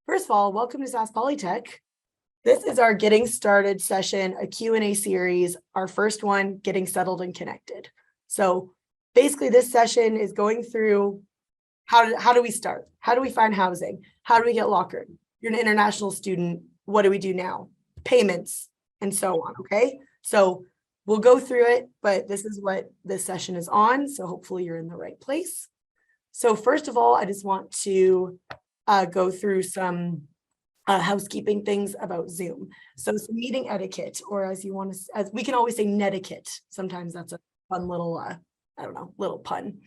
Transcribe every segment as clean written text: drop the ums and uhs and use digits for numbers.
First of all, welcome to MySas Polytech. This is our Getting Started session, a Q&A series, our first one, Getting Settled and Connected. So basically this session is going through how do we start? How do we find housing? How do we get lockered? You're an international student. What do we do now? Payments and so on, okay? So we'll go through it, but this is what this session is on. So hopefully you're in the right place. So first of all, I just want to go through some housekeeping things about Zoom. So some meeting etiquette, or as you want to, as we can always say netiquette. Sometimes that's a fun little, I don't know, little pun.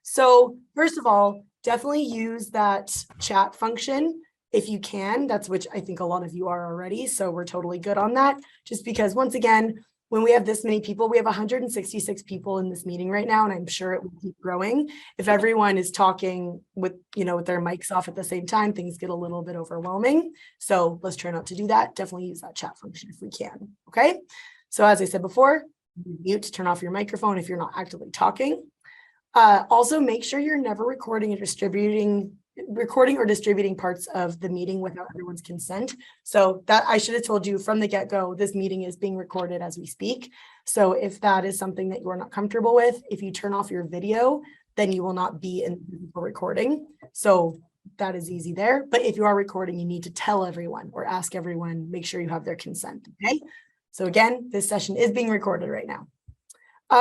So first of all, definitely use that chat function if you can. That's which I think a lot of you are already. So we're totally good on that. Just because once again, when we have this many people, we have 166 people in this meeting right now, and I'm sure it will keep growing. If everyone is talking with, with their mics off at the same time, things get a little bit overwhelming. So let's try not to do that. Definitely use that chat function if we can. Okay. So as I said before, mute to turn off your microphone if you're not actively talking. Also, make sure you're never recording or distributing parts of the meeting without everyone's consent. So that I should have told you from the get-go, this meeting is being recorded as we speak. So if that is something that you are not comfortable with, if you turn off your video, then you will not be in the recording. So that is easy there. But if you are recording, you need to tell everyone or ask everyone, make sure you have their consent, okay? So again, this session is being recorded right now.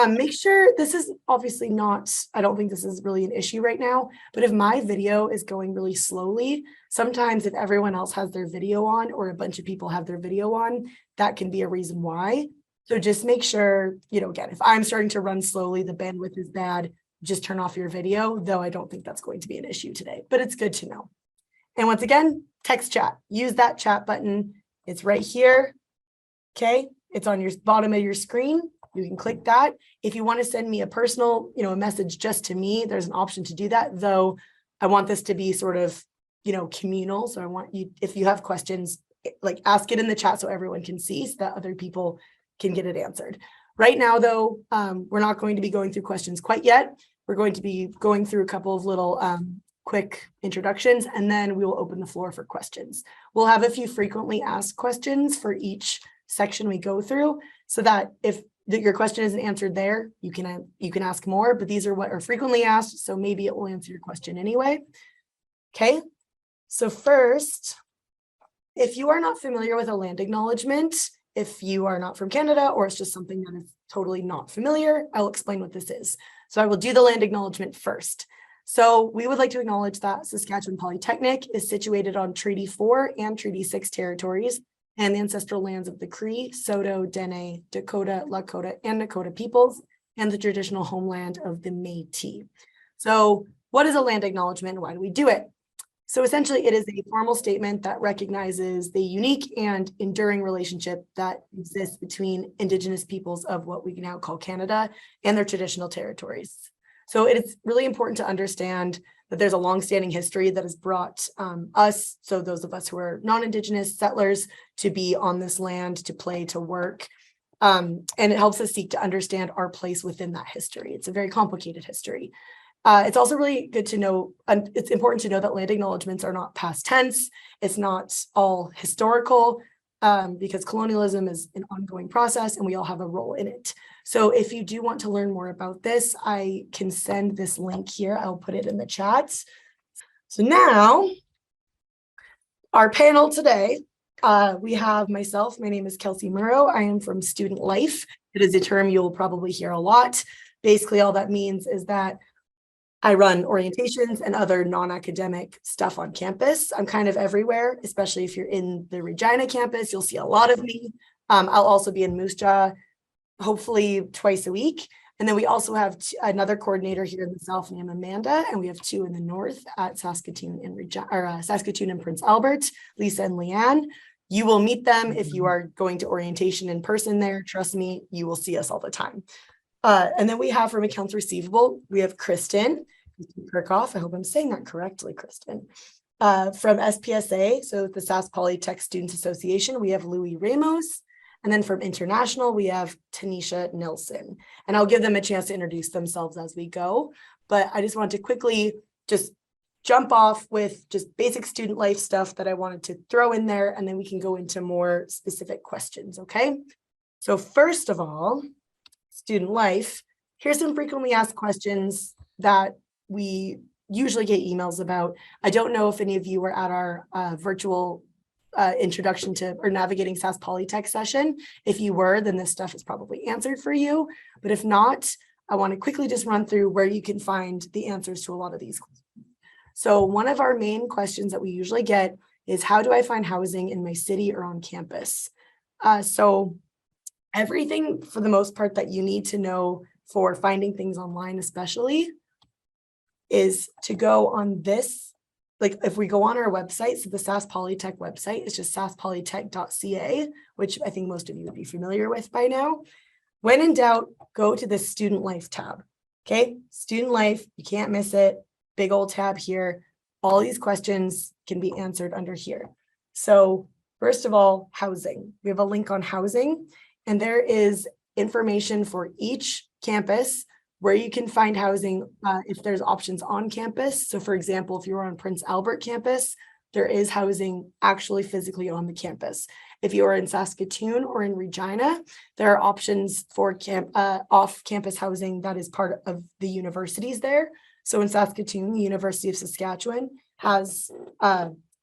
Make sure this is obviously not, I don't think this is really an issue right now, but if my video is going really slowly, sometimes if everyone else has their video on or a bunch of people have their video on, that can be a reason why. So just make sure, again, if I'm starting to run slowly, the bandwidth is bad, just turn off your video, though I don't think that's going to be an issue today, but it's good to know. And once again, text chat, use that chat button. It's right here. Okay. It's on your bottom of your screen. You can click that. If you want to send me a personal, a message just to me, there's an option to do that, though I want this to be sort of, communal. So I want you, if you have questions, like ask it in the chat so everyone can see so that other people can get it answered. Right now, though, we're not going to be going through questions quite yet. We're going to be going through a couple of little quick introductions, and then we will open the floor for questions. We'll have a few frequently asked questions for each section we go through, so that if your question isn't answered there, you can ask more, but these are what are frequently asked, so maybe it will answer your question anyway. Okay, so first, if you are not familiar with a land acknowledgement, if you are not from Canada or it's just something that is totally not familiar, I'll explain what this is. So I will do the land acknowledgement first. So we would like to acknowledge that Saskatchewan Polytechnic is situated on Treaty 4 and Treaty 6 territories and the ancestral lands of the Cree, Saulteaux, Dene, Dakota, Lakota, and Nakota peoples, and the traditional homeland of the Métis. So what is a land acknowledgement and why do we do it? So essentially it is a formal statement that recognizes the unique and enduring relationship that exists between Indigenous peoples of what we now call Canada and their traditional territories. So it is really important to understand that there's a longstanding history that has brought us, so those of us who are non-Indigenous settlers, to be on this land, to play, to work. And it helps us seek to understand our place within that history. It's a very complicated history. It's also really good to know, and it's important to know that land acknowledgements are not past tense. It's not all historical, because colonialism is an ongoing process and we all have a role in it. So if you do want to learn more about this, I can send this link here. I'll put it in the chat. So now, our panel today, we have myself. My name is Kelsey Murrow. I am from Student Life. It is a term you'll probably hear a lot. Basically, all that means is that I run orientations and other non-academic stuff on campus. I'm kind of everywhere, especially if you're in the Regina campus, you'll see a lot of me. I'll also be in Moose Jaw, hopefully twice a week. And then we also have another coordinator here in the south named Amanda, and we have two in the north at Saskatoon and Saskatoon and Prince Albert, Lisa and Leanne. You will meet them if you are going to orientation in person there. Trust me, you will see us all the time. And then we have from accounts receivable, we have Kristen Kirchhoff. I hope I'm saying that correctly, Kristen. From SPSA, so the SAS Polytech Students Association, we have Louis Ramos. And then from international, we have Tanisha Nilsson. And I'll give them a chance to introduce themselves as we go. But I just want to quickly just jump off with just basic student life stuff that I wanted to throw in there, and then we can go into more specific questions, okay? So first of all, student life, here's some frequently asked questions that we usually get emails about. I don't know if any of you were at our virtual introduction to or navigating SAS Polytech session. If you were, then this stuff is probably answered for you. But if not, I want to quickly just run through where you can find the answers to a lot of these questions. So one of our main questions that we usually get is, how do I find housing in my city or on campus? So everything for the most part that you need to know for finding things online, especially, is to go on this. Like if we go on our website, so the SAS Polytech website is just saspolytech.ca, which I think most of you would be familiar with by now. When in doubt, go to the student life tab. Okay, student life, you can't miss it. Big old tab here. All these questions can be answered under here. So first of all, housing. We have a link on housing, and there is information for each campus where you can find housing if there's options on campus. So for example, if you're on Prince Albert campus, there is housing actually physically on the campus. If you are in Saskatoon or in Regina, there are options for off-campus housing that is part of the universities there. So in Saskatoon, the University of Saskatchewan has,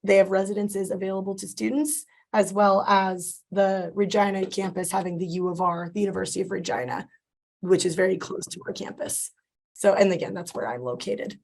they have residences available to students, as well as the Regina campus having the U of R, the University of Regina, which is very close to our campus. So, and again, that's where I'm located.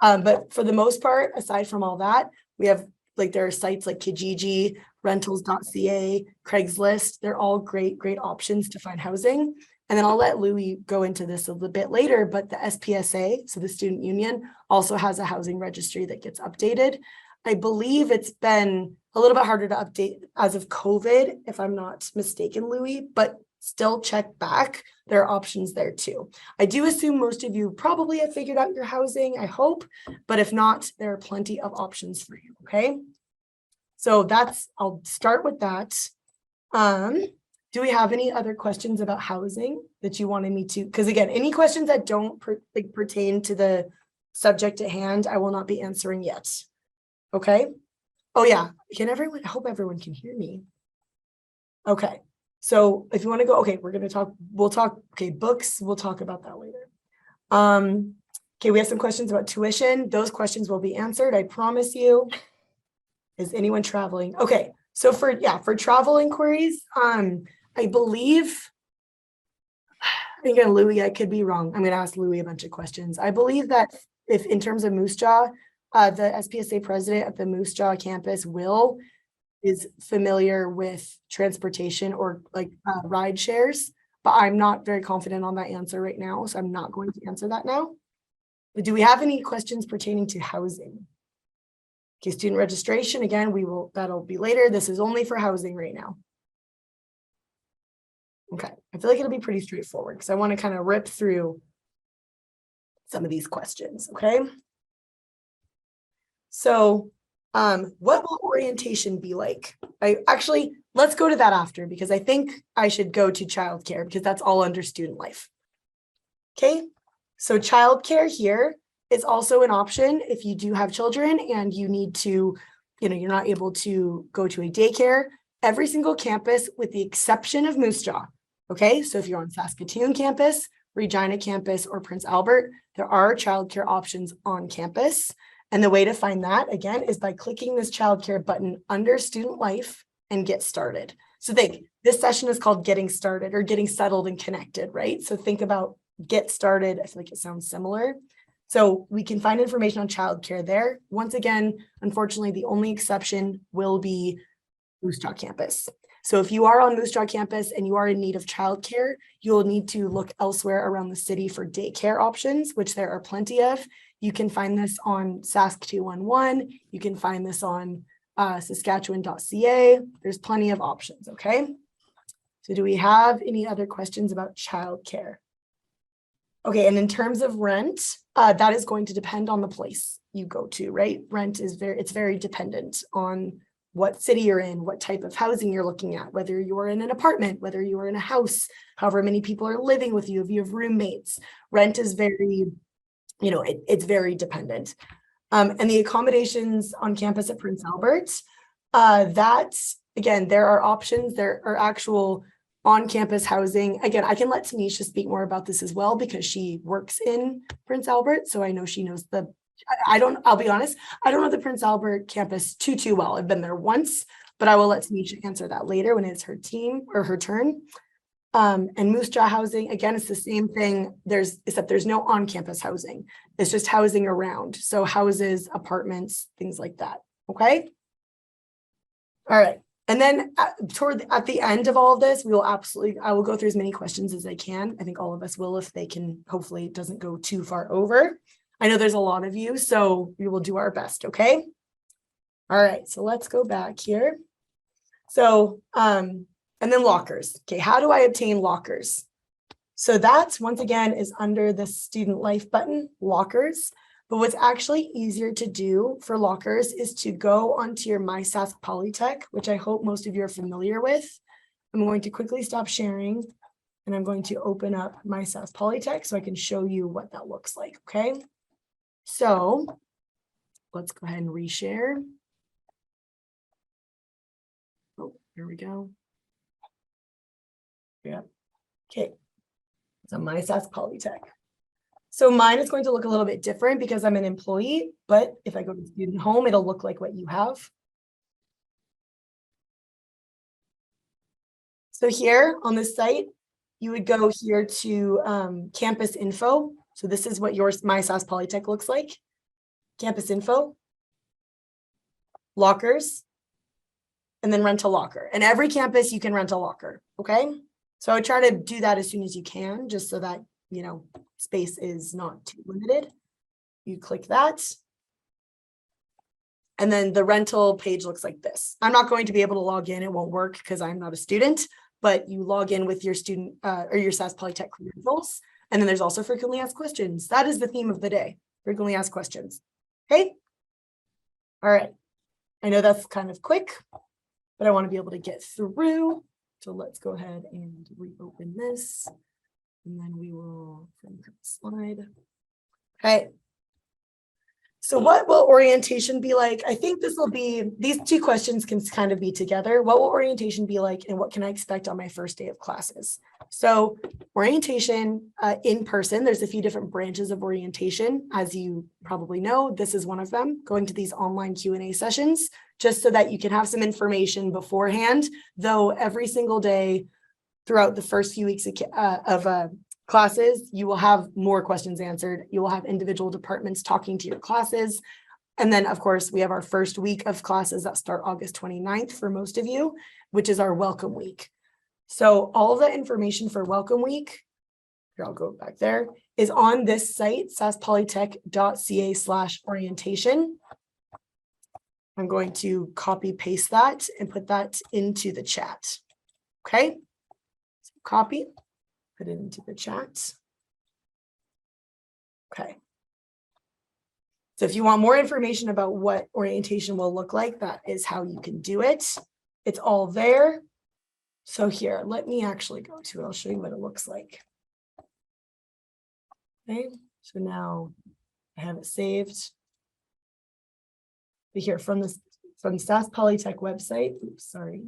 But for the most part, aside from all that, we have, like, there are sites like Kijiji, rentals.ca, Craigslist. They're all great options to find housing. And then I'll let Louis go into this a little bit later, but the SPSA, so the Student Union, also has a housing registry that gets updated. I believe it's been a little bit harder to update as of COVID, if I'm not mistaken, Louis, but still check back. There are options there too. I do assume most of you probably have figured out your housing, I hope, but if not, there are plenty of options for you, okay? So that's, I'll start with that. Do we have any other questions about housing that you wanted me to? Because again, any questions that don't pertain to the subject at hand, I will not be answering yet. Okay. Oh yeah. Can everyone? I hope everyone can hear me. Okay. So if you want to go, okay, we're going to talk. We'll talk. Okay, books. We'll talk about that later. Okay, we have some questions about tuition. Those questions will be answered. I promise you. Is anyone traveling? Okay. So for travel inquiries, I believe, again, Louis, I could be wrong. I'm going to ask Louis a bunch of questions. I believe that if in terms of Moose Jaw, the SPSA president at the Moose Jaw campus, Will, is familiar with transportation or like ride shares, but I'm not very confident on that answer right now. So I'm not going to answer that now. But do we have any questions pertaining to housing? Okay, student registration, again, that'll be later. This is only for housing right now. Okay, I feel like it'll be pretty straightforward because I want to kind of rip through some of these questions, okay? So what will orientation be like? Let's go to that after, because I think I should go to childcare because that's all under student life. Okay, so childcare here is also an option if you do have children and you need to, you're not able to go to a daycare. Every single campus, with the exception of Moose Jaw. Okay, so if you're on Saskatoon campus, Regina campus, or Prince Albert, there are childcare options on campus. And the way to find that, again, is by clicking this childcare button under student life and get started. So this session is called Getting Started or Getting Settled and Connected, right? So think about get started. I feel like it sounds similar. So we can find information on childcare there. Once again, unfortunately, the only exception will be Moose Jaw campus. So if you are on Moose Jaw campus and you are in need of childcare, you'll need to look elsewhere around the city for daycare options, which there are plenty of. You can find this on Sask 211. You can find this on Saskatchewan.ca. There's plenty of options, okay? So do we have any other questions about childcare? Okay, and in terms of rent, that is going to depend on the place you go to, right? Rent is very dependent on what city you're in, what type of housing you're looking at, whether you're in an apartment, whether you are in a house, however many people are living with you, if you have roommates. Rent is very, it's very dependent. And the accommodations on campus at Prince Albert, that's, again, there are options. There are actual on-campus housing. Again, I can let Tanisha speak more about this as well because she works in Prince Albert. So I know she knows I'll be honest, I don't know the Prince Albert campus too well. I've been there once, but I will let Tanisha answer that later when it's her team or her turn. And Moose Jaw housing, again, it's the same thing. Except there's no on-campus housing. It's just housing around. So houses, apartments, things like that. Okay. All right. And then at the end of all of this, I will go through as many questions as I can. I think all of us will, if they can, hopefully it doesn't go too far over. I know there's a lot of you, so we will do our best. Okay. All right. So let's go back here. So, and then lockers. Okay. How do I obtain lockers? So that's, once again, is under the student life button, lockers. But what's actually easier to do for lockers is to go onto your MySas Polytech, which I hope most of you are familiar with. I'm going to quickly stop sharing and I'm going to open up MySas Polytech so I can show you what that looks like. Okay. So let's go ahead and reshare. Oh, here we go. Yeah. Okay. So MySas Polytech. So mine is going to look a little bit different because I'm an employee, but if I go to student home, it'll look like what you have. So here on this site, you would go here to campus info. So this is what your MySas Polytech looks like. Campus info, lockers, and then rent a locker. And every campus you can rent a locker, okay? So I would try to do that as soon as you can, just so that, you know, space is not too limited. You click that. And then the rental page looks like this. I'm not going to be able to log in. It won't work because I'm not a student, but you log in with your student or your SAS Polytech credentials. And then there's also frequently asked questions. That is the theme of the day, frequently asked questions. Okay. All right. I know that's kind of quick, but I want to be able to get through. So let's go ahead and reopen this. And then we will slide. Okay. So what will orientation be like? I think these two questions can kind of be together. What will orientation be like and what can I expect on my first day of classes? So orientation in person, there's a few different branches of orientation. As you probably know, this is one of them, going to these online Q&A sessions, just so that you can have some information beforehand, though every single day throughout the first few weeks of classes, you will have more questions answered. You will have individual departments talking to your classes. And then, of course, we have our first week of classes that start August 29th for most of you, which is our welcome week. So all of the information for welcome week, here I'll go back there, is on this site, saspolytech.ca/orientation. I'm going to copy paste that and put that into the chat. Okay, so copy. Put it into the chat. Okay. So if you want more information about what orientation will look like, that is how you can do it. It's all there. So here, let me actually go to it. I'll show you what it looks like. Okay. So now I have it saved. But here from SAS Polytech website. Oops, sorry.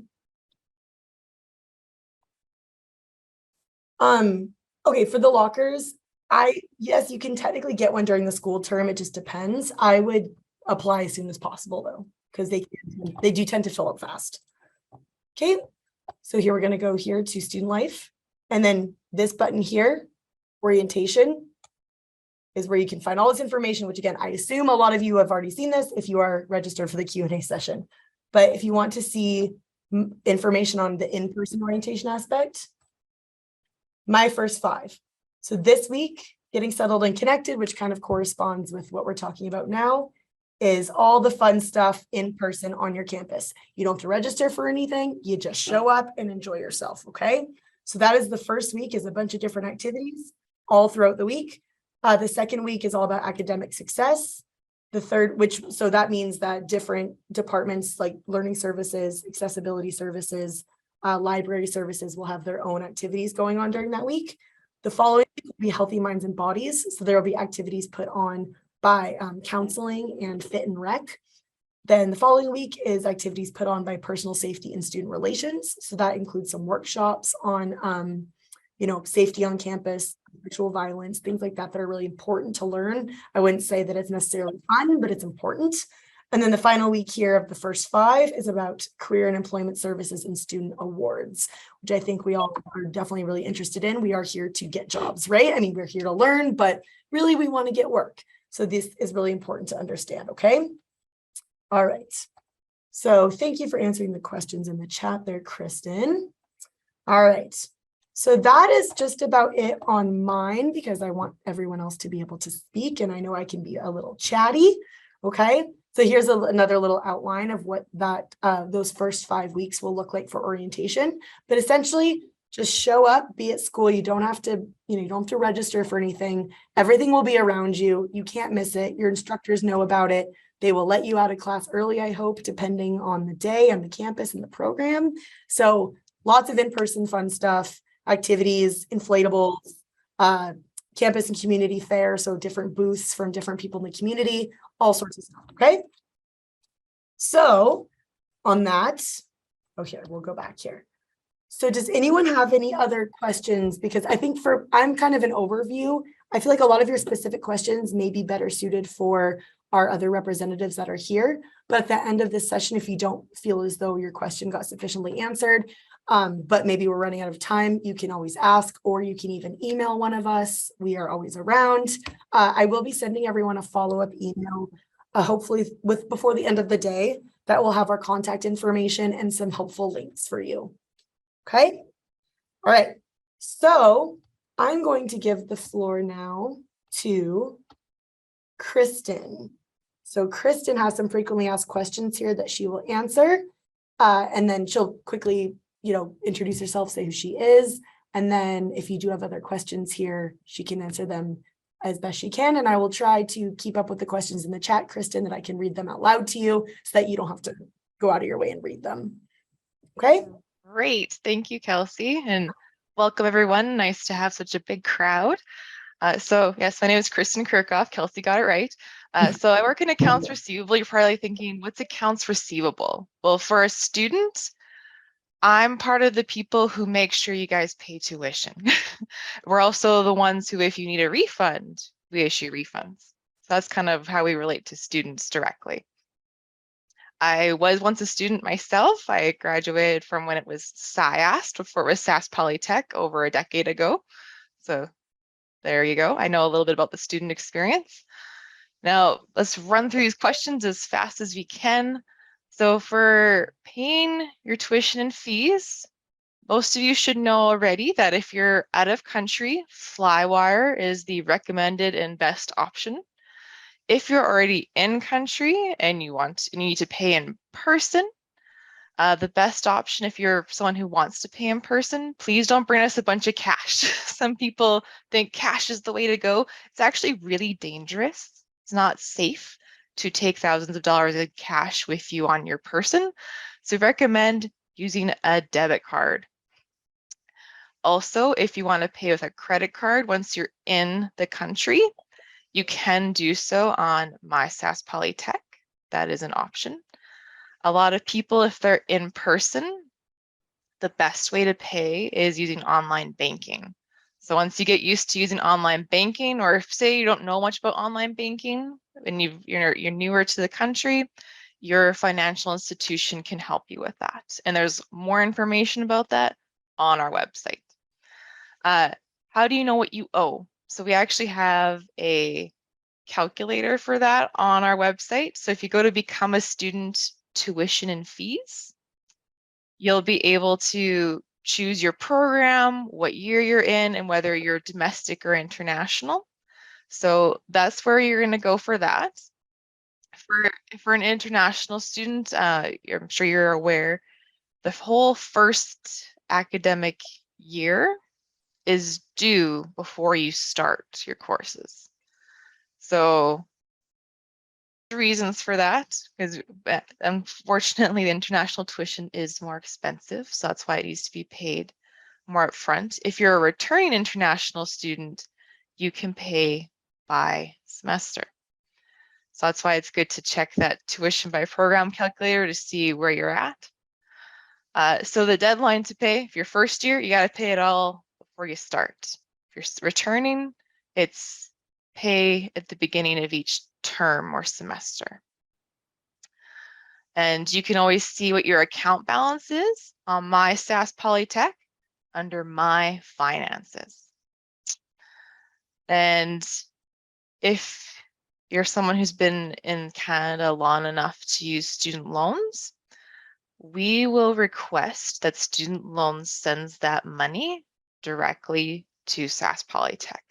Okay, for the lockers, yes, you can technically get one during the school term. It just depends. I would apply as soon as possible though, because they do tend to fill up fast. Okay, so here we're going to go here to student life, and then this button here, orientation, is where you can find all this information, which again, I assume a lot of you have already seen this if you are registered for the Q&A session. But if you want to see information on the in-person orientation aspect, my first 5. So this week, getting settled and connected, which kind of corresponds with what we're talking about now, is all the fun stuff in person on your campus. You don't have to register for anything. You just show up and enjoy yourself. Okay. So that is the first week, is a bunch of different activities all throughout the week. The second week is all about academic success. The third, so that means that different departments like learning services, accessibility services, library services will have their own activities going on during that week. The following week will be healthy minds and bodies. So there will be activities put on by counseling and fit and rec. Then the following week is activities put on by personal safety and student relations. So that includes some workshops on, safety on campus, sexual violence, things like that that are really important to learn. I wouldn't say that it's necessarily fun, but it's important. And then the final week here of the first 5 is about career and employment services and student awards, which I think we all are definitely really interested in. We are here to get jobs, right? I mean, we're here to learn, but really we want to get work. So this is really important to understand, okay? All right. So thank you for answering the questions in the chat there, Kristen. All right. So that is just about it on mine because I want everyone else to be able to speak, and I know I can be a little chatty, okay? So here's another little outline of what those first 5 weeks will look like for orientation. But essentially, just show up, be at school. You don't have to, you don't have to register for anything. Everything will be around you. You can't miss it. Your instructors know about it. They will let you out of class early, I hope, depending on the day and the campus and the program. So lots of in-person fun stuff, activities, inflatables, campus and community fair. So different booths from different people in the community, all sorts of stuff, okay? So on that, here, we'll go back here. So does anyone have any other questions? Because I think I'm kind of an overview. I feel like a lot of your specific questions may be better suited for our other representatives that are here. But at the end of this session, if you don't feel as though your question got sufficiently answered, but maybe we're running out of time, you can always ask, or you can even email one of us. We are always around. I will be sending everyone a follow-up email, hopefully before the end of the day, that will have our contact information and some helpful links for you. Okay. All right. So I'm going to give the floor now to Kristen. So Kristen has some frequently asked questions here that she will answer. And then she'll quickly, introduce herself, say who she is. And then if you do have other questions here, she can answer them as best she can. And I will try to keep up with the questions in the chat, Kristen, that I can read them out loud to you so that you don't have to go out of your way and read them. Okay. Great. Thank you, Kelsey. And welcome, everyone. Nice to have such a big crowd. So yes, my name is Kristen Kirchhoff. Kelsey got it right. So I work in accounts receivable. You're probably thinking, what's accounts receivable? Well, for a student, I'm part of the people who make sure you guys pay tuition. We're also the ones who, if you need a refund, we issue refunds. So that's kind of how we relate to students directly. I was once a student myself. I graduated from when it was MySas, before it was MySas Polytech, over a decade ago. So there you go. I know a little bit about the student experience. Now let's run through these questions as fast as we can. So for paying your tuition and fees, most of you should know already that if you're out of country, Flywire is the recommended and best option. If you're already in country and you need to pay in person, the best option, if you're someone who wants to pay in person, please don't bring us a bunch of cash. Some people think cash is the way to go. It's actually really dangerous. It's not safe to take thousands of dollars of cash with you on your person. So recommend using a debit card. Also, if you want to pay with a credit card once you're in the country, you can do so on MySas Polytech. That is an option. A lot of people, if they're in person, the best way to pay is using online banking. So once you get used to using online banking, or if say you don't know much about online banking and you're newer to the country, your financial institution can help you with that. And there's more information about that on our website. How do you know what you owe? So we actually have a calculator for that on our website. So if you go to become a student, tuition and fees, you'll be able to choose your program, what year you're in, and whether you're domestic or international. So that's where you're going to go for that. For an international student, I'm sure you're aware, the whole first academic year is due before you start your courses. So reasons for that, because unfortunately the international tuition is more expensive, so that's why it needs to be paid more upfront. If you're a returning international student, you can pay by semester. So that's why it's good to check that tuition by program calculator to see where you're at. So the deadline to pay, if you're first year, you got to pay it all before you start. If you're returning, it's pay at the beginning of each term or semester. And you can always see what your account balance is on MySas Polytech under My Finances. And if you're someone who's been in Canada long enough to use student loans, we will request that student loans sends that money directly to SAS Polytech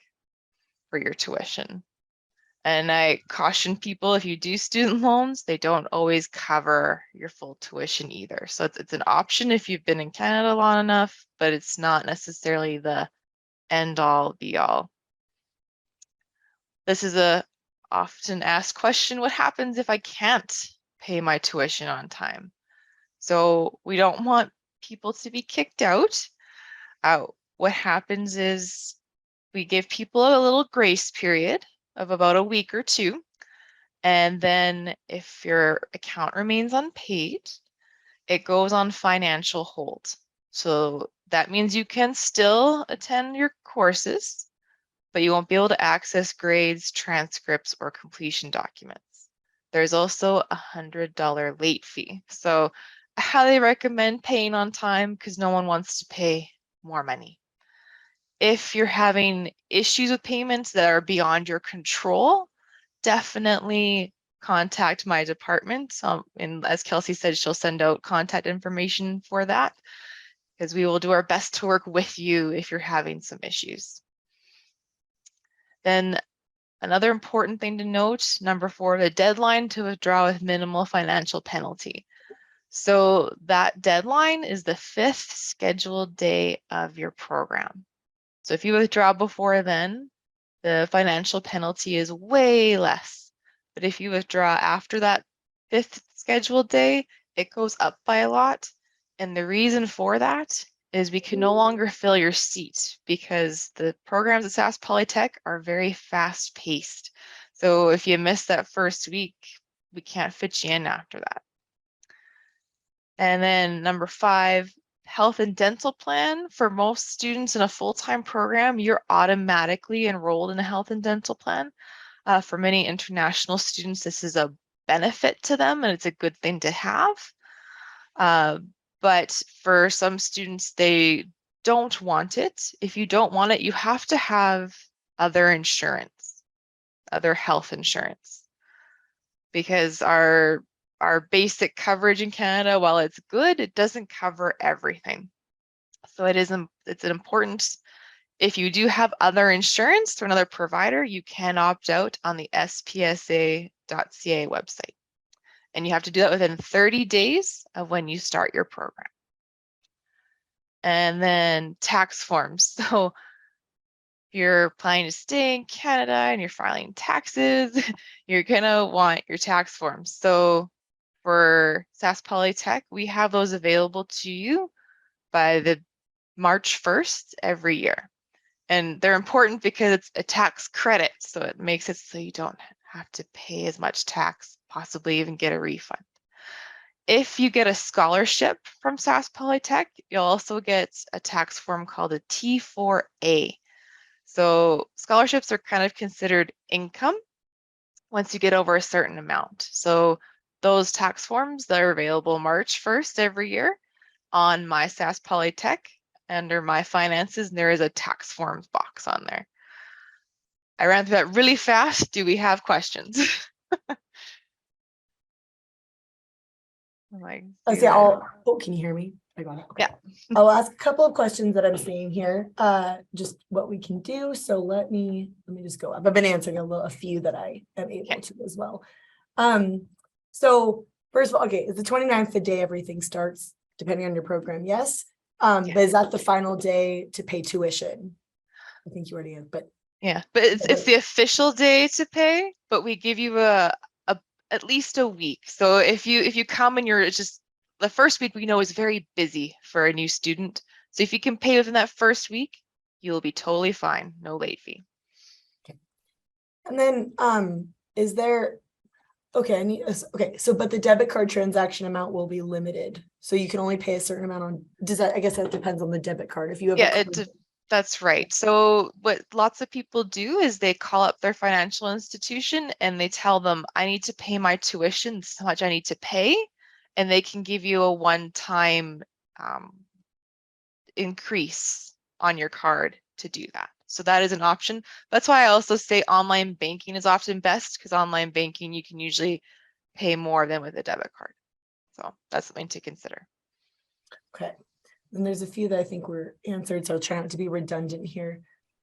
for your tuition. And I caution people, if you do student loans, they don't always cover your full tuition either. So it's an option if you've been in Canada long enough, but it's not necessarily the end all be all. This is a often asked question: what happens if I can't pay my tuition on time? So we don't want people to be kicked out. What happens is we give people a little grace period of about a week or two. And then if your account remains unpaid, it goes on financial hold. So that means you can still attend your courses, but you won't be able to access grades, transcripts, or completion documents. There's also a $100 late fee. So I highly recommend paying on time because no one wants to pay more money. If you're having issues with payments that are beyond your control, definitely contact my department. And as Kelsey said, she'll send out contact information for that, because we will do our best to work with you if you're having some issues. Then another important thing to note, number 4, the deadline to withdraw with minimal financial penalty. So that deadline is the 5th scheduled day of your program. So if you withdraw before then, the financial penalty is way less. But if you withdraw after that 5th scheduled day, it goes up by a lot. And the reason for that is we can no longer fill your seat because the programs at SAS Polytech are very fast paced. So if you miss that first week, we can't fit you in after that. And then number 5, health and dental plan. For most students in a full-time program, you're automatically enrolled in a health and dental plan. For many international students, this is a benefit to them and it's a good thing to have. But for some students, they don't want it. If you don't want it, you have to have other insurance, other health insurance, because our basic coverage in Canada, while it's good, it doesn't cover everything. So it's an important, if you do have other insurance through another provider, you can opt out on the spsa.ca website. And you have to do that within 30 days of when you start your program. And then tax forms. So if you're planning to stay in Canada and you're filing taxes, you're gonna want your tax forms. So for SAS Polytech, we have those available to you by the March 1st every year. And they're important because it's a tax credit. So it makes it so you don't have to pay as much tax, possibly even get a refund. If you get a scholarship from SAS Polytech, you'll also get a tax form called a T4A. So scholarships are kind of considered income once you get over a certain amount. So those tax forms that are available March 1st every year on MySas Polytech under My Finances, and there is a tax forms box on there. I ran through that really fast. Do we have questions? Can you hear me? I got it. Okay. Yeah. I'll ask a couple of questions that I'm seeing here. Just what we can do. So let me just go up. I've been answering a few that I am able to as well. So first of all, okay, is the 29th the day everything starts, depending on your program? Yes. But is that the final day to pay tuition? I think you already have, but yeah, but it's the official day to pay, but we give you at least a week. So if you come and you're just, the first week we know is very busy for a new student. So if you can pay within that first week, you'll be totally fine. No late fee. Okay. And then is there, Okay, okay, so but the debit card transaction amount will be limited. So you can only pay a certain amount on, I guess that depends on the debit card. If you have a Yeah, card. that's right. So what lots of people do is they call up their financial institution and they tell them, I need to pay my tuition, this is how much I need to pay, and they can give you a one-time increase on your card to do that. So that is an option. That's why I also say online banking is often best, because online banking you can usually pay more than with a debit card. So that's something to consider. Okay. And there's a few that I think were answered, so I'll try not to be redundant here.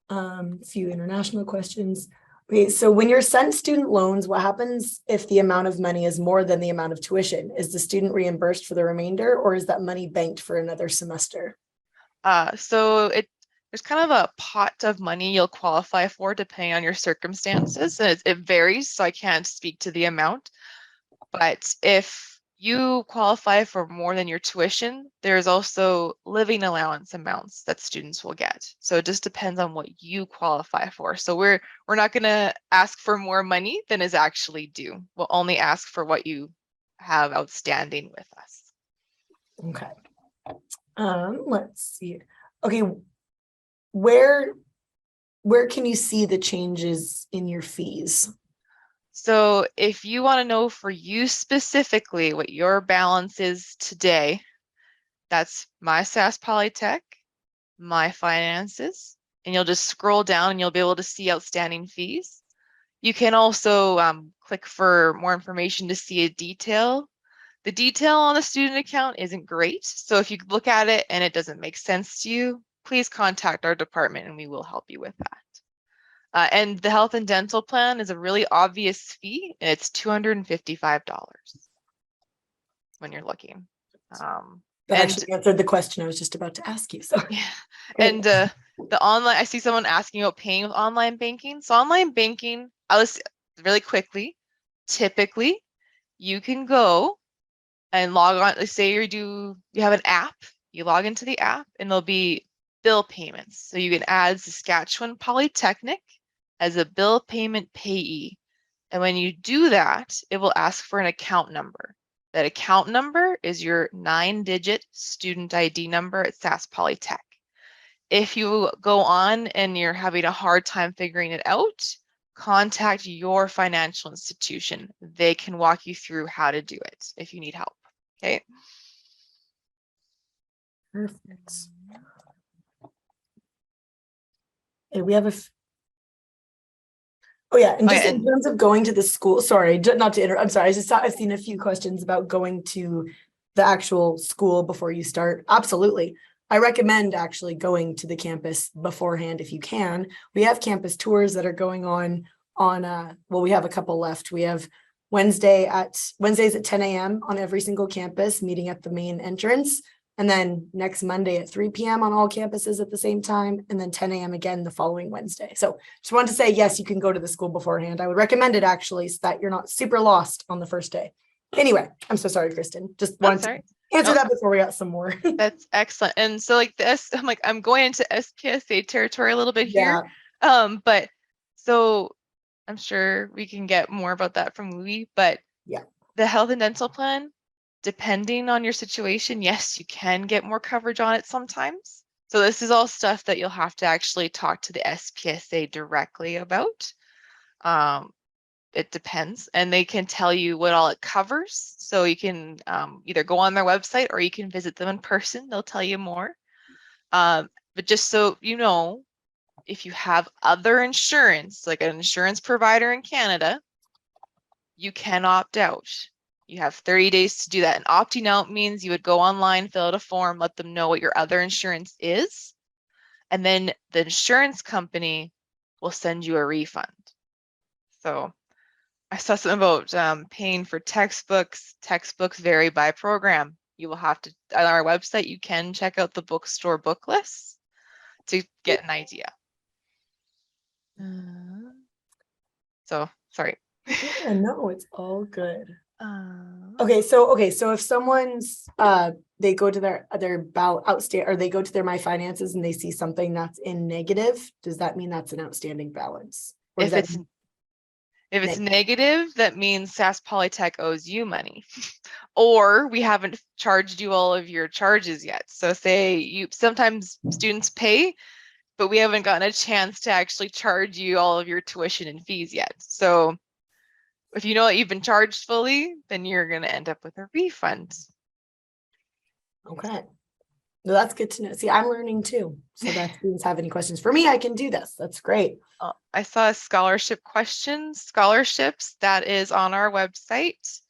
A few international questions. Okay, so when you're sent student loans, what happens if the amount of money is more than the amount of tuition? Is the student reimbursed for the remainder, or is that money banked for another semester? So there's kind of a pot of money you'll qualify for depending on your circumstances, and it varies, so I can't speak to the amount. But if you qualify for more than your tuition, there's also living allowance amounts that students will get. So it just depends on what you qualify for. So we're not going to ask for more money than is actually due. We'll only ask for what you have outstanding with us. Okay. Let's see. Okay, where can you see the changes in your fees? So if you want to know for you specifically what your balance is today, that's MySas Polytech, My Finances, and you'll just scroll down and you'll be able to see outstanding fees. You can also click for more information to see a detail. The detail on the student account isn't great, so if you look at it and it doesn't make sense to you, please contact our department and we will help you with that. And the health and dental plan is a really obvious fee, and it's $255 when you're looking. That actually answered the question I was just about to ask you. So yeah, and the online, I see someone asking about paying with online banking. So online banking, I'll just really quickly, typically you can go and log on. Let's say you have an app, you log into the app and there'll be bill payments. So you can add Saskatchewan Polytechnic as a bill payment payee. And when you do that, it will ask for an account number. That account number is your 9-digit student ID number at SAS Polytech. If you go on and you're having a hard time figuring it out, contact your financial institution. They can walk you through how to do it if you need help. Okay. perfect. And we have oh yeah, and just in terms of going to the school, sorry, not to interrupt, I'm sorry, I've seen a few questions about going to the actual school before you start. Absolutely. I recommend actually going to the campus beforehand if you can. We have campus tours that are going on well, we have a couple left. We have Wednesdays at 10 a.m. on every single campus, meeting at the main entrance. And then next Monday at 3 p.m. on all campuses at the same time, and then 10 a.m. again the following Wednesday. So just wanted to say, yes, you can go to the school beforehand. I would recommend it actually, so that you're not super lost on the first day. Anyway, I'm so sorry, Kristen. Just wanted to answer that before we got some more. That's excellent. And so like I'm going into SPSA territory a little bit here. But so I'm sure we can get more about that from Louis, but yeah, the health and dental plan, depending on your situation, yes, you can get more coverage on it sometimes. So this is all stuff that you'll have to actually talk to the SPSA directly about. It depends, and they can tell you what all it covers. So you can either go on their website or you can visit them in person. They'll tell you more. But just so you know, if you have other insurance, like an insurance provider in Canada, you can opt out. You have 30 days to do that. And opting out means you would go online, fill out a form, let them know what your other insurance is. And then the insurance company will send you a refund. So I saw something about paying for textbooks. Textbooks vary by program. You will have to, on our website, you can check out the bookstore book lists to get an idea. So, sorry. Yeah, no, it's all good. Okay, so if someone's they go to their outstanding, or they go to their My Finances and they see something that's in negative, does that mean that's an outstanding balance? Or If it's negative, that means SAS Polytech owes you money. Or we haven't charged you all of your charges yet. So say sometimes students pay, but we haven't gotten a chance to actually charge you all of your tuition and fees yet. So if you know that you've been charged fully, then you're going to end up with a refund. Okay. Well, that's good to know. See, I'm learning too. So that students have any questions for me, I can do this. That's great. I saw scholarship questions, scholarships, that is on our website.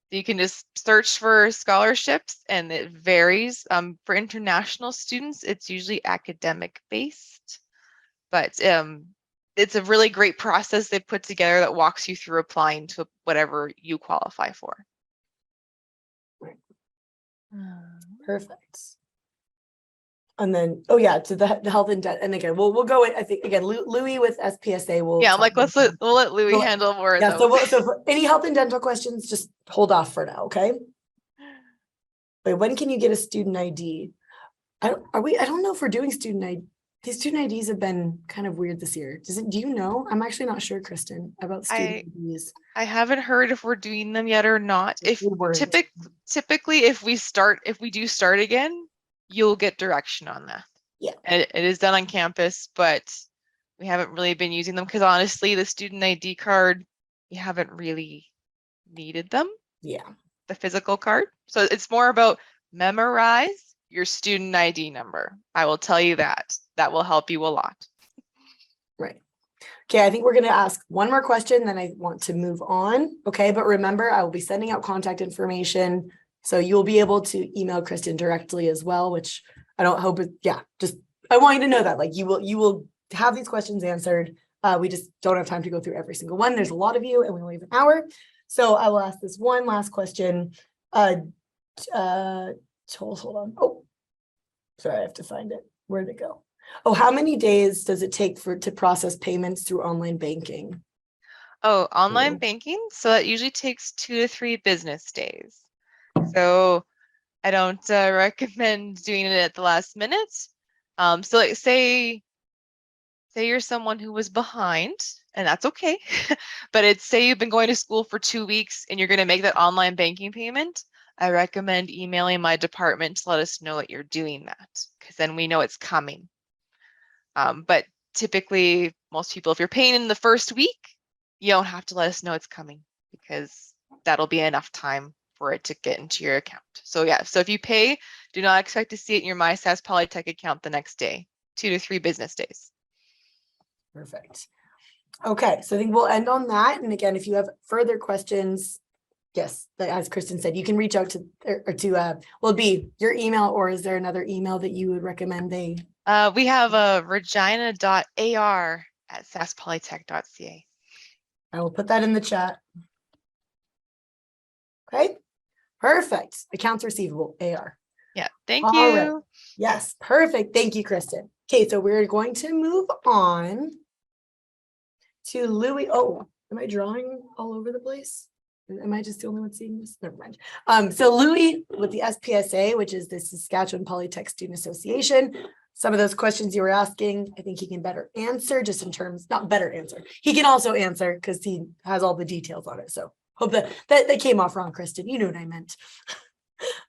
You can just search for scholarships and it varies. For international students, it's usually academic based, but it's a really great process they put together that walks you through applying to whatever you qualify for. Right. Perfect. And then, oh yeah, to the health and debt. And again, we'll go in, I think again, Louis with SPSA will. Yeah, I'm like, we'll let Louis handle more of those. So for any health and dental questions, just hold off for now, okay? Wait, when can you get a student ID? I don't know if we're doing student ID. These student IDs have been kind of weird this year. Do you know? I'm actually not sure, Kristen, about student IDs. I haven't heard if we're doing them yet or not. If typically if we do start again, you'll get direction on that. Yeah. And it is done on campus, but we haven't really been using them because honestly, the student ID card, you haven't really needed them. Yeah. The physical card. So it's more about memorize your student ID number. I will tell you that. That will help you a lot. Right. Okay, I think we're going to ask one more question, then I want to move on. Okay, but remember, I will be sending out contact information. So you'll be able to email Kristen directly as well, which I don't hope it, yeah, just I want you to know that like you will have these questions answered. We just don't have time to go through every single one. There's a lot of you and we only have an hour. So I will ask this one last question. Hold on. Oh, sorry, I have to find it. Where'd it go? Oh, how many days does it take to process payments through online banking? Oh, online banking. So that usually takes 2 to 3 business days. So I don't recommend doing it at the last minute. So like say you're someone who was behind, and that's okay. But it's say you've been going to school for 2 weeks and you're going to make that online banking payment. I recommend emailing my department to let us know that you're doing that, because then we know it's coming. But typically, most people, if you're paying in the first week, you don't have to let us know it's coming because that'll be enough time for it to get into your account. So yeah, so if you pay, do not expect to see it in your MySas Polytech account the next day, 2 to 3 business days. Perfect. Okay, so I think we'll end on that. And again, if you have further questions, yes, as Kristen said, you can reach out to will it be your email, or is there another email that you would recommend they? We have a regina.ar@saspolytech.ca. I will put that in the chat. Okay, perfect. Accounts receivable, AR. Yeah, thank you. All right. Yes, perfect. Thank you, Kristen. Okay, so we're going to move on to Louis. Oh, am I drawing all over the place? Am I just the only one seeing this? Never mind. So Louis with the SPSA, which is the Saskatchewan Polytech Student Association. Some of those questions you were asking, I think he can better answer, just in terms, not better answer. He can also answer because he has all the details on it. So hope that came off wrong, Kristen. You know what I meant.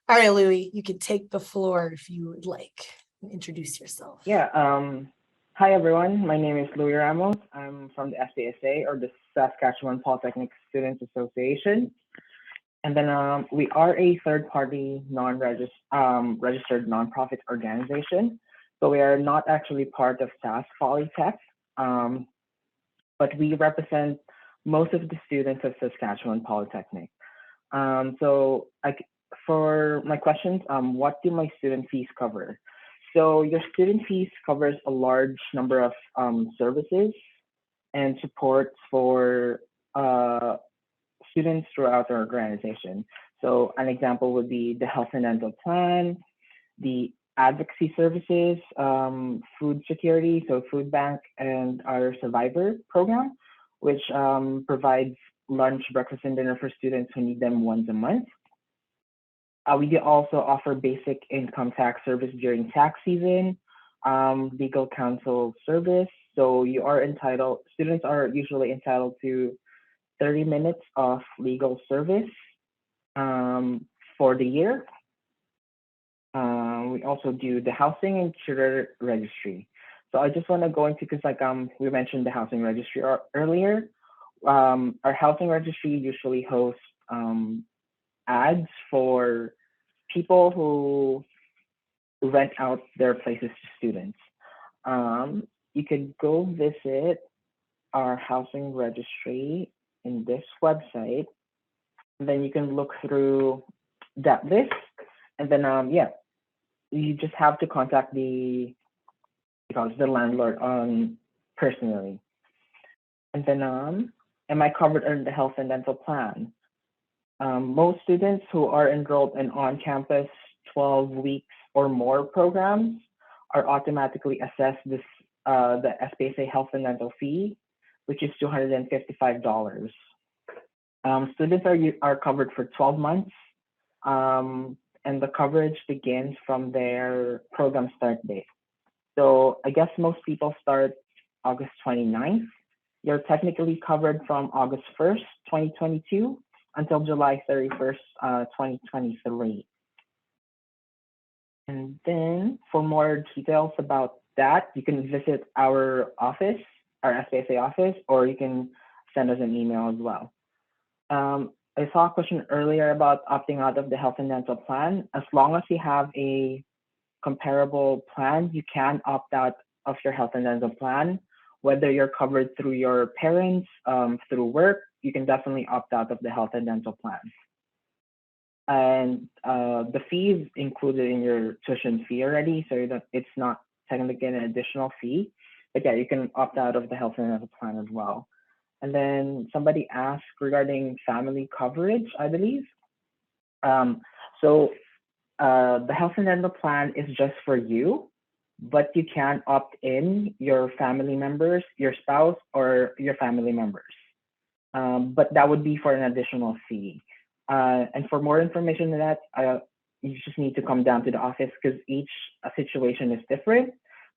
All right, Louis, you can take the floor if you would like and introduce yourself. Yeah. Hi, everyone. My name is Louis Ramos. I'm from the SPSA, or the Saskatchewan Polytechnic Students Association. And then we are a third-party, registered nonprofit organization. So we are not actually part of SAS Polytech, but we represent most of the students of Saskatchewan Polytechnic. For my questions, what do my student fees cover? So your student fees covers a large number of services and supports for students throughout our organization. So an example would be the health and dental plan, the advocacy services, food security, so food bank, and our survivor program, which provides lunch, breakfast, and dinner for students who need them once a month. We do also offer basic income tax service during tax season, legal counsel service. So students are usually entitled to 30 minutes of legal service for the year. We also do the housing and tutor registry. So I just want to go into, because we mentioned the housing registry earlier. Our housing registry usually hosts ads for people who rent out their places to students. You could go visit our housing registry in this website, and then you can look through that list, and then you just have to contact the landlord personally. And then am I covered under the health and dental plan? Most students who are enrolled in on-campus 12 weeks or more programs are automatically assessed the SPSA health and dental fee, which is $255. Students are covered for 12 months, and the coverage begins from their program start date. So I guess most people start August 29th. You're technically covered from August 1st, 2022 until July 31st, 2023. And then for more details about that, you can visit our office, our SPSA office, or you can send us an email as well. I saw a question earlier about opting out of the health and dental plan. As long as you have a comparable plan, you can opt out of your health and dental plan. Whether you're covered through your parents, through work, you can definitely opt out of the health and dental plan. And the fee is included in your tuition fee already, so it's not technically an additional fee. But yeah, you can opt out of the health and dental plan as well. And then somebody asked regarding family coverage, I believe. So the health and dental plan is just for you, but you can opt in your family members, your spouse, or your family members. But that would be for an additional fee. And for more information on that, you just need to come down to the office, because each situation is different.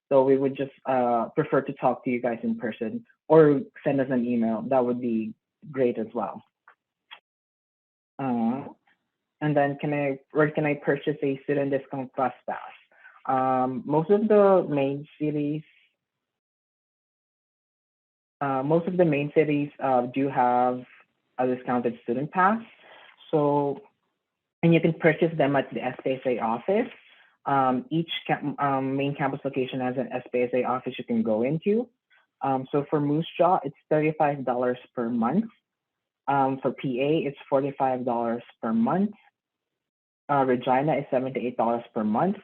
So we would just prefer to talk to you guys in person, or send us an email. That would be great as well. And then where can I purchase a student discount class pass? Most of the main cities do have a discounted student pass. So, and you can purchase them at the SPSA office. Each main campus location has an SPSA office you can go into. So for Moose Jaw, it's $35 per month. For PA, it's $45 per month. Regina is $78 per month.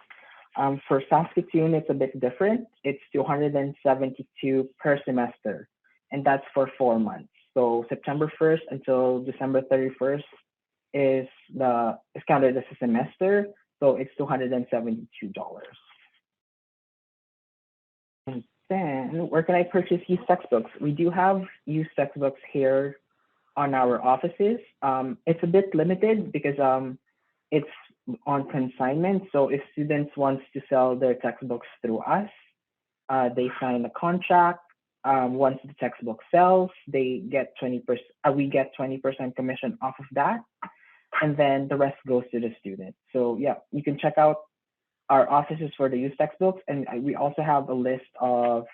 For Saskatoon, it's a bit different. It's $272 per semester, and that's for 4 months. So September 1st until December 31st is counted as a semester, so it's $272. And then where can I purchase used textbooks? We do have used textbooks here on our offices. It's a bit limited because it's on consignment. So if students want to sell their textbooks through us, they sign a contract. Once the textbook sells, they get 20%. We get 20% commission off of that, and then the rest goes to the student. So yeah, you can check out our offices for the used textbooks, and we also have a list of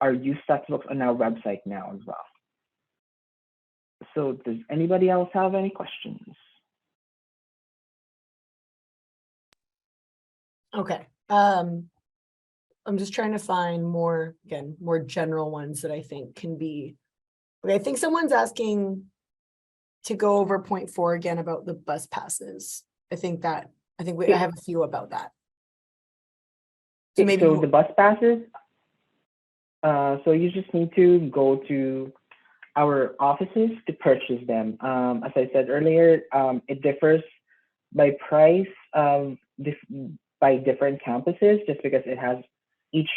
our used textbooks on our website now as well. So does anybody else have any questions? Okay. I'm just trying to find more general ones that I think can be. Okay, I think someone's asking to go over point 4 again about the bus passes. I have a few about that. So maybe the bus passes. So you just need to go to our offices to purchase them. As I said earlier, it differs by price by different campuses, just because it has each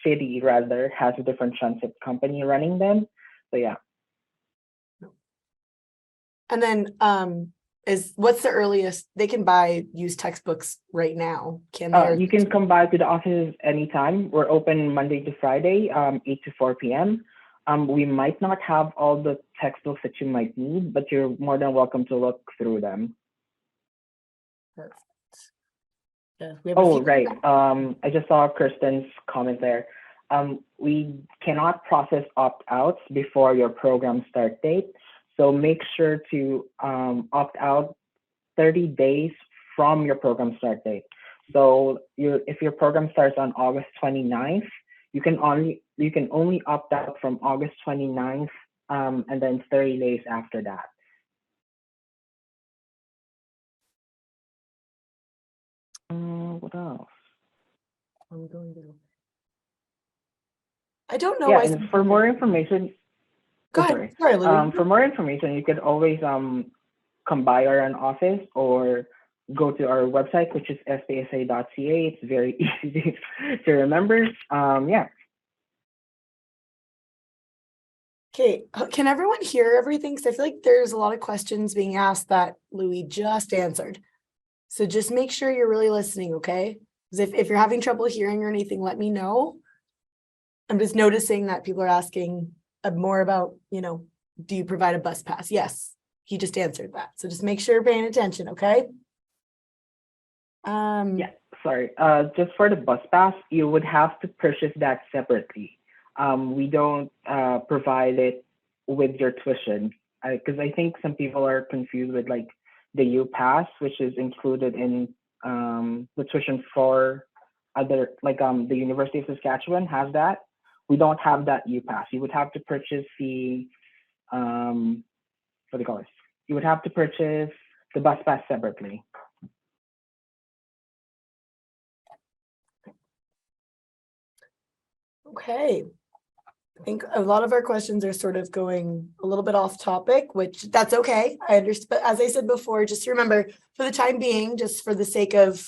city has a different transit company running them. So yeah. And then what's the earliest they can buy used textbooks right now? Can they? You can come by to the office anytime. We're open Monday to Friday, 8 to 4 p.m. We might not have all the textbooks that you might need, but you're more than welcome to look through them. Perfect. Yeah, we have a Oh, few- right. I just saw Kirsten's comment there. We cannot process opt-outs before your program start date. So make sure to opt out 30 days from your program start date. So if your program starts on August 29th, you can only opt out from August 29th and then 30 days after that. What else? I'm going to. I don't know Yeah, why. and for more information, Go ahead. Sorry, Louis. for more information, you could always come by our office or go to our website, which is spsa.ca. It's very easy to remember. Yeah. Okay, can everyone hear everything? Because I feel like there's a lot of questions being asked that Louis just answered. So just make sure you're really listening, okay? Because if you're having trouble hearing or anything, let me know. I'm just noticing that people are asking more about, do you provide a bus pass? Yes, he just answered that. So just make sure you're paying attention, okay? Yeah, sorry. Just for the bus pass, you would have to purchase that separately. We don't provide it with your tuition because I think some people are confused with like the U Pass, which is included in the tuition for other like the University of Saskatchewan has that. We don't have that U Pass. You would have to purchase the what do you call it? You would have to purchase the bus pass separately. Okay. I think a lot of our questions are sort of going a little bit off topic, which that's okay. I understand. But as I said before, just remember for the time being, just for the sake of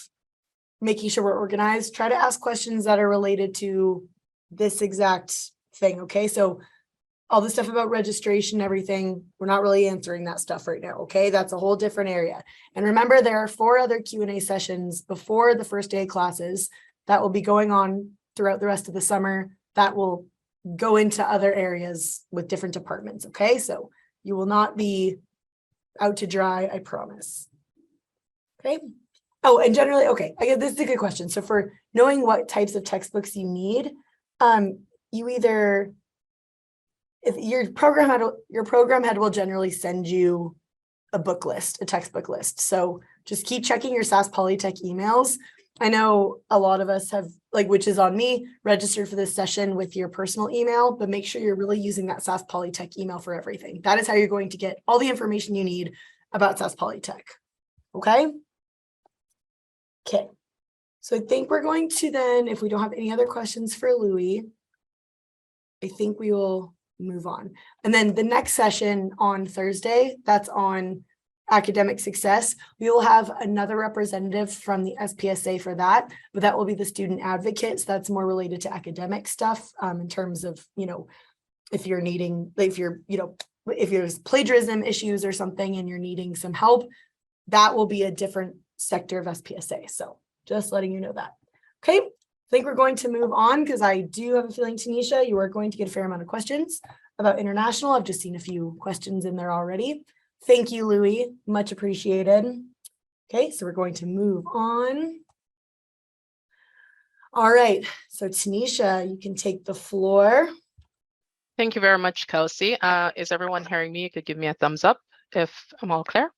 making sure we're organized, try to ask questions that are related to this exact thing. Okay. So all the stuff about registration, everything, we're not really answering that stuff right now. Okay. That's a whole different area. And remember, there are 4 other Q&A sessions before the first day of classes that will be going on throughout the rest of the summer that will go into other areas with different departments. Okay. So you will not be out to dry, I promise. Okay. Oh, and generally, okay, I guess this is a good question. So for knowing what types of textbooks you need, you either, if your program head will generally send you a book list, a textbook list. So just keep checking your SAS Polytech emails. I know a lot of us have, like, which is on me, registered for this session with your personal email, but make sure you're really using that SAS Polytech email for everything. That is how you're going to get all the information you need about SAS Polytech. Okay. Okay. So I think we're going to then, if we don't have any other questions for Louis, I think we will move on. And then the next session on Thursday, that's on academic success. We will have another representative from the SPSA for that, but that will be the student advocate. So that's more related to academic stuff in terms of, if you're needing, if there's plagiarism issues or something and you're needing some help, that will be a different sector of SPSA. So just letting you know that. Okay, I think we're going to move on because I do have a feeling, Tanisha, you are going to get a fair amount of questions about international. I've just seen a few questions in there already. Thank you, Louis. Much appreciated. Okay, so we're going to move on. All right, so Tanisha, you can take the floor. Thank you very much, Kelsey. Is everyone hearing me? You could give me a thumbs up if I'm all clear.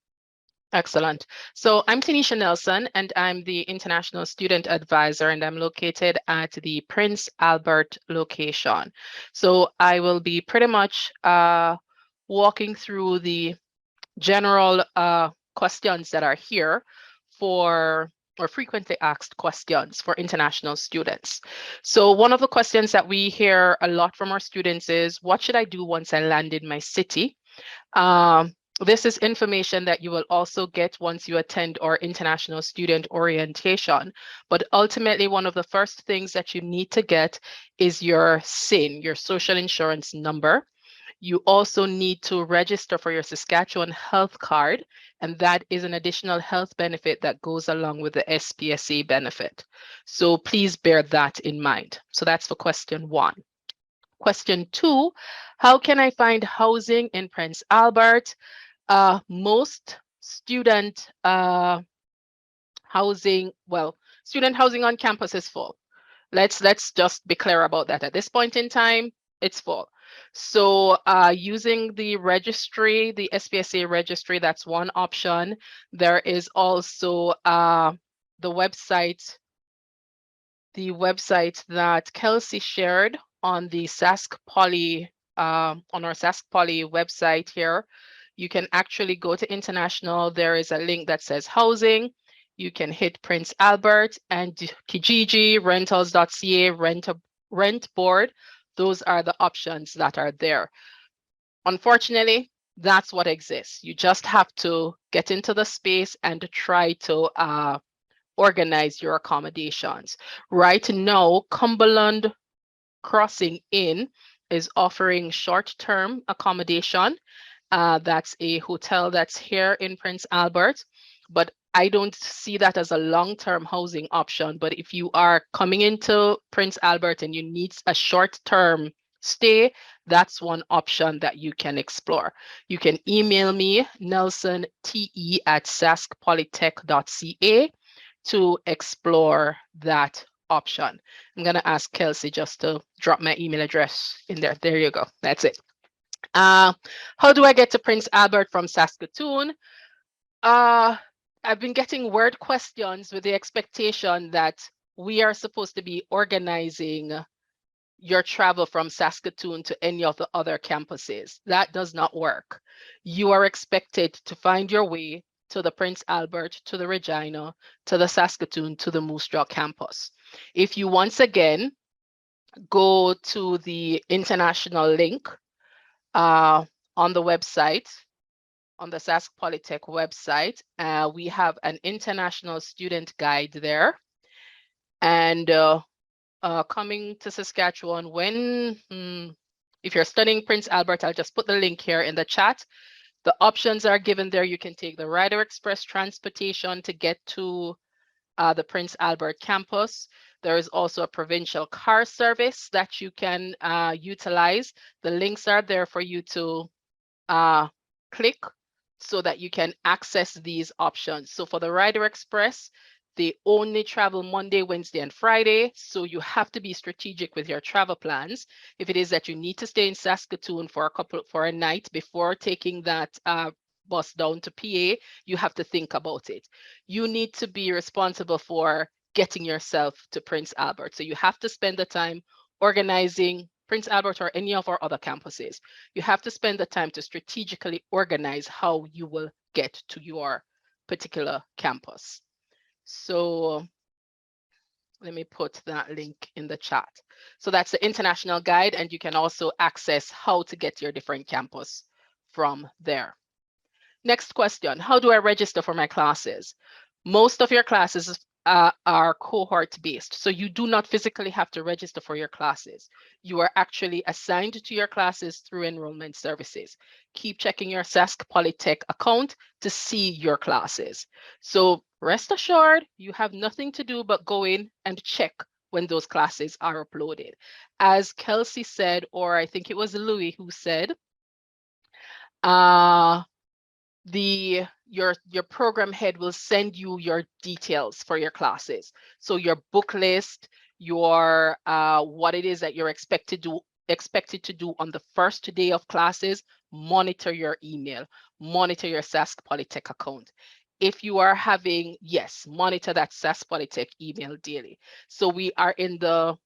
Excellent. So I'm Tanisha Nelson, and I'm the International Student Advisor, and I'm located at the Prince Albert location. So I will be pretty much walking through the general questions that are here for or frequently asked questions for international students. So one of the questions that we hear a lot from our students is, what should I do once I land in my city? This is information that you will also get once you attend our international student orientation. But ultimately, one of the first things that you need to get is your SIN, your social insurance number. You also need to register for your Saskatchewan health card, and that is an additional health benefit that goes along with the SPSA benefit. So please bear that in mind. So that's for question 1. Question 2, how can I find housing in Prince Albert? Most student housing, well, student housing on campus is full. Let's just be clear about that. At this point in time, it's full. So using the registry, the SPSA registry, that's one option. There is also the website that Kelsey shared on the SASC Poly, on our SASC Poly website here. You can actually go to international. There is a link that says housing. You can hit Prince Albert and Kijiji, rentals.ca, rent board. Those are the options that are there. Unfortunately, that's what exists. You just have to get into the space and try to organize your accommodations. Right now, Cumberland Crossing Inn is offering short-term accommodation. That's a hotel that's here in Prince Albert, but I don't see that as a long-term housing option. But if you are coming into Prince Albert and you need a short-term stay, that's one option that you can explore. You can email me, nelsonte@saskpolytech.ca, to explore that option. I'm going to ask Kelsey just to drop my email address in there. There you go. That's it. How do I get to Prince Albert from Saskatoon? I've been getting word questions with the expectation that we are supposed to be organizing your travel from Saskatoon to any of the other campuses. That does not work. You are expected to find your way to the Prince Albert, to the Regina, to the Saskatoon, to the Moose Jaw campus. If you once again go to the international link on the website, on the SASC Polytech website, we have an international student guide there. And coming to Saskatchewan, if you're studying Prince Albert, I'll just put the link here in the chat. The options are given there. You can take the Rider Express transportation to get to the Prince Albert campus. There is also a provincial car service that you can utilize. The links are there for you to click so that you can access these options. So for the Rider Express, they only travel Monday, Wednesday, and Friday. So you have to be strategic with your travel plans. If it is that you need to stay in Saskatoon for a night before taking that bus down to PA, you have to think about it. You need to be responsible for getting yourself to Prince Albert. So you have to spend the time organizing Prince Albert or any of our other campuses. You have to spend the time to strategically organize how you will get to your particular campus. So let me put that link in the chat. So that's the international guide, and you can also access how to get your different campus from there. Next question, how do I register for my classes? Most of your classes are cohort based, so you do not physically have to register for your classes. You are actually assigned to your classes through enrollment services. Keep checking your SASC Polytech account to see your classes. So rest assured, you have nothing to do but go in and check when those classes are uploaded. As Kelsey said, or I think it was Louis who said, your program head will send you your details for your classes. So your book list, your what it is that you're expected to do on the first day of classes. Monitor your email, monitor your SASC Polytech account. If you are having, yes, monitor that SASC Polytech email daily. So we are in the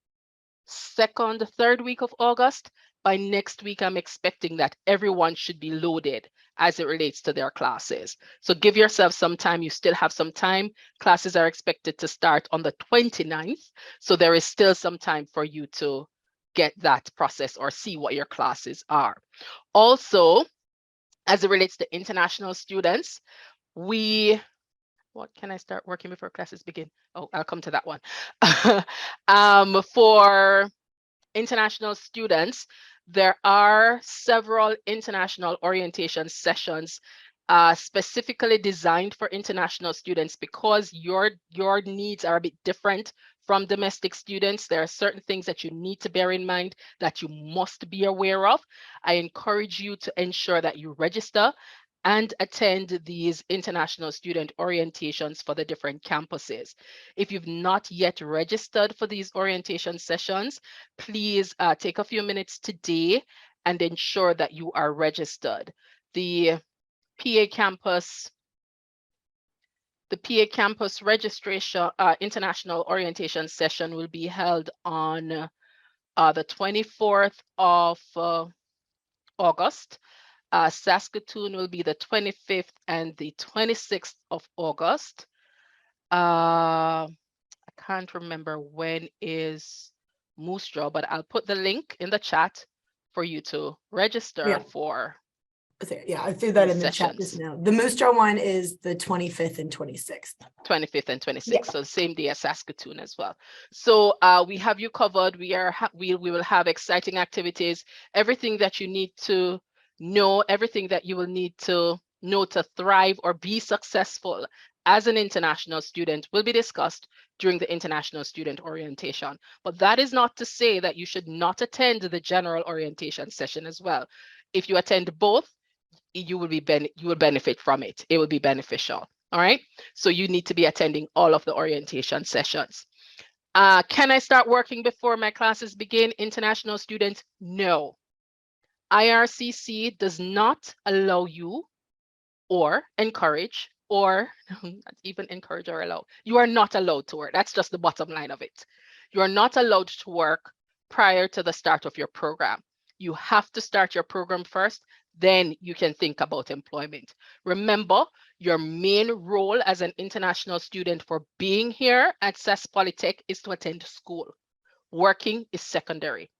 third week of August. By next week, I'm expecting that everyone should be loaded as it relates to their classes. So give yourself some time. You still have some time. Classes are expected to start on the 29th. So there is still some time for you to get that process or see what your classes are. Also, as it relates to international students, what can I start working before classes begin? Oh, I'll come to that one. For international students, there are several international orientation sessions specifically designed for international students because your needs are a bit different from domestic students. There are certain things that you need to bear in mind that you must be aware of. I encourage you to ensure that you register and attend these international student orientations for the different campuses. If you've not yet registered for these orientation sessions, please take a few minutes today and ensure that you are registered. The PA campus registration international orientation session will be held on the 24th of August. Saskatoon will be the 25th and the 26th of August. I can't remember when is Moose Jaw, but I'll put the link in the chat for you to register for. Yeah, I threw that in the sessions. chat just now. The Moose Jaw one is the 25th and 26th. 25th and 26th, Yeah. so same day as Saskatoon as well. So we have you covered. We will have exciting activities, everything that you need to know, everything that you will need to know to thrive or be successful as an international student will be discussed during the international student orientation. But that is not to say that you should not attend the general orientation session as well. If you attend both, you will benefit from it. It will be beneficial. All right. So you need to be attending all of the orientation sessions. Can I start working before my classes begin? International students, no. IRCC does not allow you or encourage or not even encourage or allow. You are not allowed to work. That's just the bottom line of it. You are not allowed to work prior to the start of your program. You have to start your program first, then you can think about employment. Remember, your main role as an international student for being here at MySas Polytech is to attend school. Working is secondary.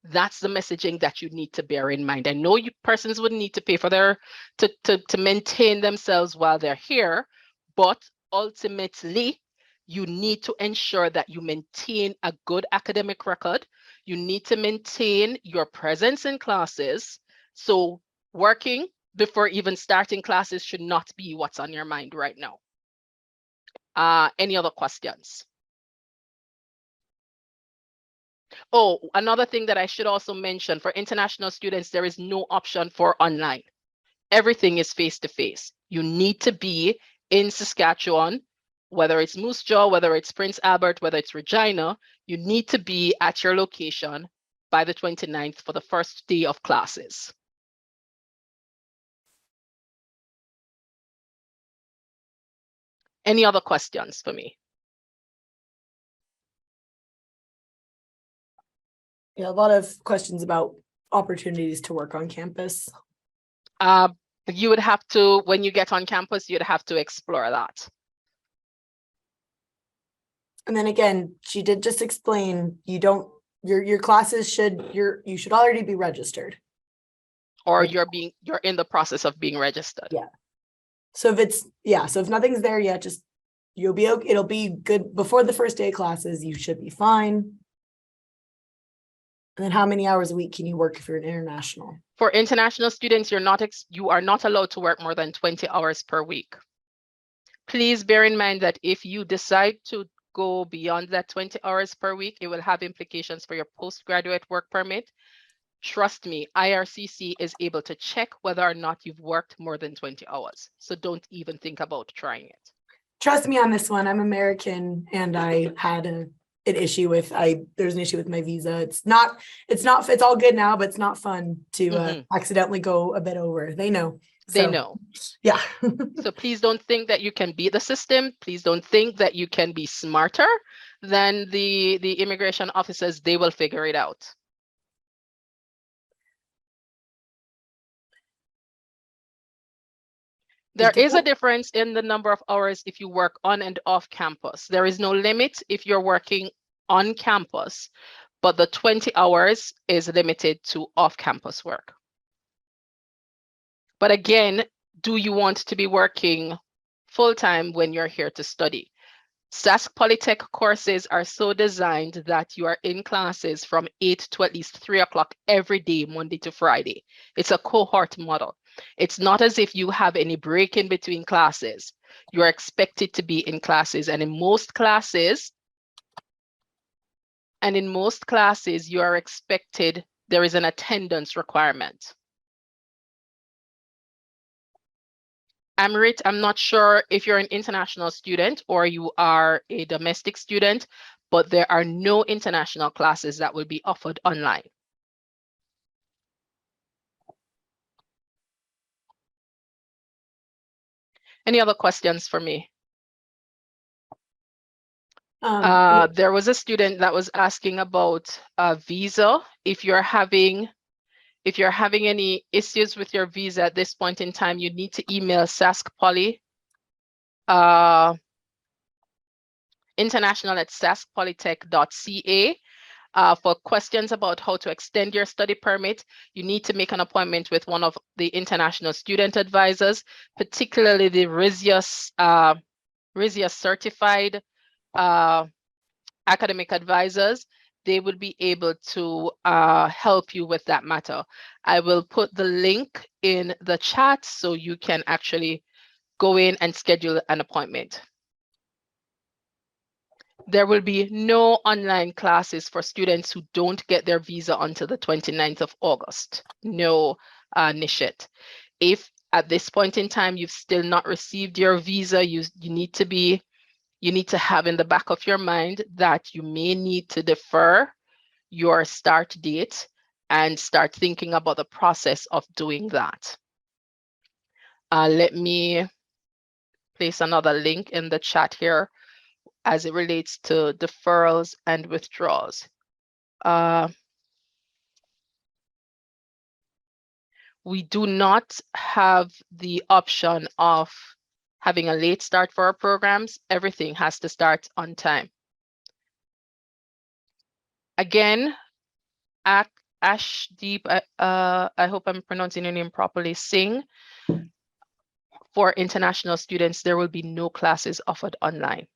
That's the messaging that you need to bear in mind. I know you persons would need to pay for to maintain themselves while they're here, but ultimately, you need to ensure that you maintain a good academic record. You need to maintain your presence in classes. So working before even starting classes should not be what's on your mind right now. Any other questions? Oh, another thing that I should also mention, for international students, there is no option for online. Everything is face-to-face. You need to be in Saskatchewan, whether it's Moose Jaw, whether it's Prince Albert, whether it's Regina, you need to be at your location by the 29th for the first day of classes. Any other questions for me? Yeah, a lot of questions about opportunities to work on campus. You would have to, when you get on campus, you'd have to explore that. And then again, she did just explain your classes you should already be registered. Or Like, you're in the process of being registered. Yeah. So if nothing's there yet, just you'll be okay. It'll be good before the first day of classes. You should be fine. And then how many hours a week can you work if you're an international? For international students, you are not allowed to work more than 20 hours per week. Please bear in mind that if you decide to go beyond that 20 hours per week, it will have implications for your postgraduate work permit. Trust me, IRCC is able to check whether or not you've worked more than 20 hours. So don't even think about trying it. Trust me on this one. I'm American and I had an issue with there's an issue with my visa. It's all good now, but it's not fun to accidentally go a bit over. They know. They know. Yeah. So please don't think that you can beat the system. Please don't think that you can be smarter than the immigration officers. They will figure it out. There is a difference in the number of hours if you work on and off campus. There is no limit if you're working on campus, but the 20 hours is limited to off-campus work. But again, do you want to be working full-time when you're here to study? MySas Polytech courses are so designed that you are in classes from 8 to at least 3 o'clock every day, Monday to Friday. It's a cohort model. It's not as if you have any break in between classes. You're expected to be in classes, and in most classes, And in most classes, you are expected, there is an attendance requirement. Amrit, I'm not sure if you're an international student or you are a domestic student, but there are no international classes that will be offered online. Any other questions for me? There was a student that was asking about a visa. If you're having any issues with your visa at this point in time, you need to email SASC Poly international@sascpolytech.ca. For questions about how to extend your study permit, you need to make an appointment with one of the international student advisors, particularly the RISIA certified academic advisors. They will be able to help you with that matter. I will put the link in the chat so you can actually go in and schedule an appointment. There will be no online classes for students who don't get their visa until the 29th of August. No, Nishit. If at this point in time you've still not received your visa, you need to have in the back of your mind that you may need to defer your start date and start thinking about the process of doing that. Let me place another link in the chat here as it relates to deferrals and withdrawals. We do not have the option of having a late start for our programs. Everything has to start on time. Again, Ashdeep, I hope I'm pronouncing your name properly, Singh. For international students, there will be no classes offered online.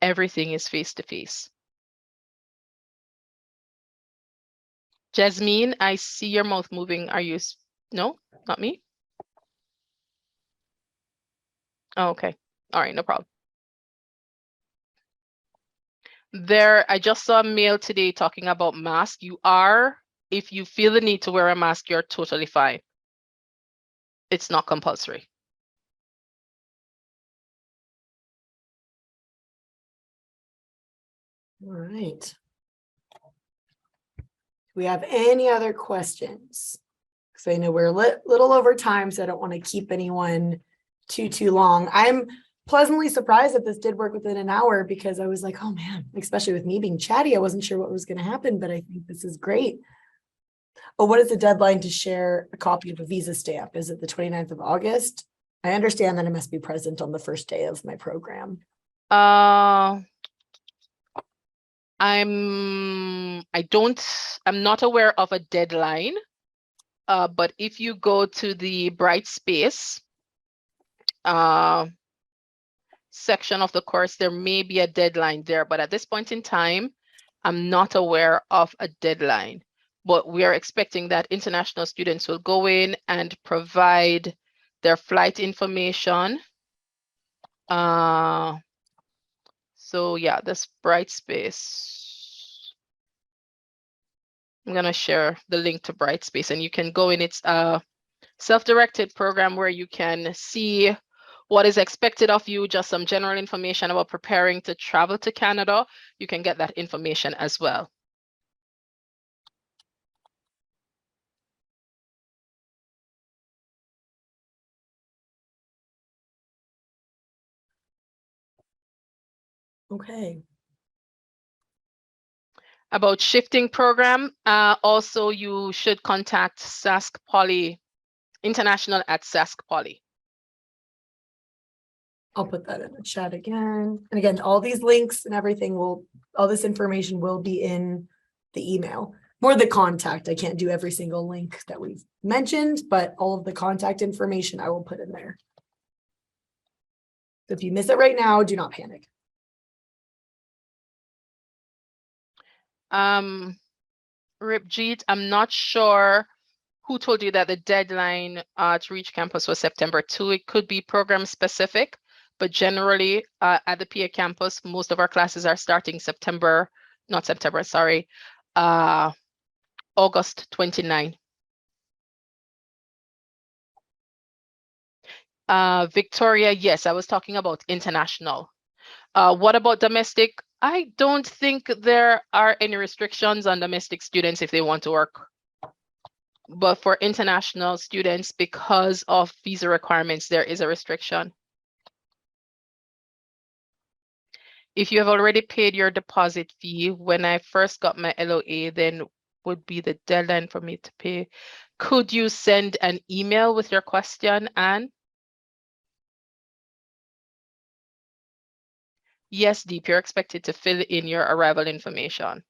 Everything is face-to-face. Jasmine, I see your mouth moving. Are you, no, not me? Oh, okay, all right, no problem. I just saw a mail today talking about mask. If you feel the need to wear a mask, you're totally fine. It's not compulsory. All right. Do we have any other questions? Because I know we're a little over time, so I don't want to keep anyone too long. I'm pleasantly surprised that this did work within an hour, because I was like, oh man, especially with me being chatty, I wasn't sure what was going to happen, but I think this is great. Oh, what is the deadline to share a copy of a visa stamp? Is it the 29th of August? I understand that I must be present on the first day of my program. I'm not aware of a deadline, but if you go to the Brightspace section of the course, there may be a deadline there, but at this point in time, I'm not aware of a deadline. But we are expecting that international students will go in and provide their flight information. So yeah, this Brightspace. I'm gonna share the link to Brightspace, and you can go in. It's a self-directed program where you can see what is expected of you, just some general information about preparing to travel to Canada. You can get that information as well. Okay. About shifting program, also you should contact SASC Poly International at SASC Poly. I'll put that in the chat again. And again, all these links and everything all this information will be in the email. More the contact. I can't do every single link that we've mentioned, but all of the contact information I will put in there. So if you miss it right now, do not panic. Ripjeet, I'm not sure who told you that the deadline to reach campus was September 2. It could be program specific, but generally at the PA campus, most of our classes are starting August 29. Victoria, yes, I was talking about international. What about domestic? I don't think there are any restrictions on domestic students if they want to work. But for international students, because of visa requirements, there is a restriction. If you have already paid your deposit fee, when I first got my LOA, then would be the deadline for me to pay. Could you send an email with your question, Anne? Yes, Deep, you're expected to fill in your arrival information.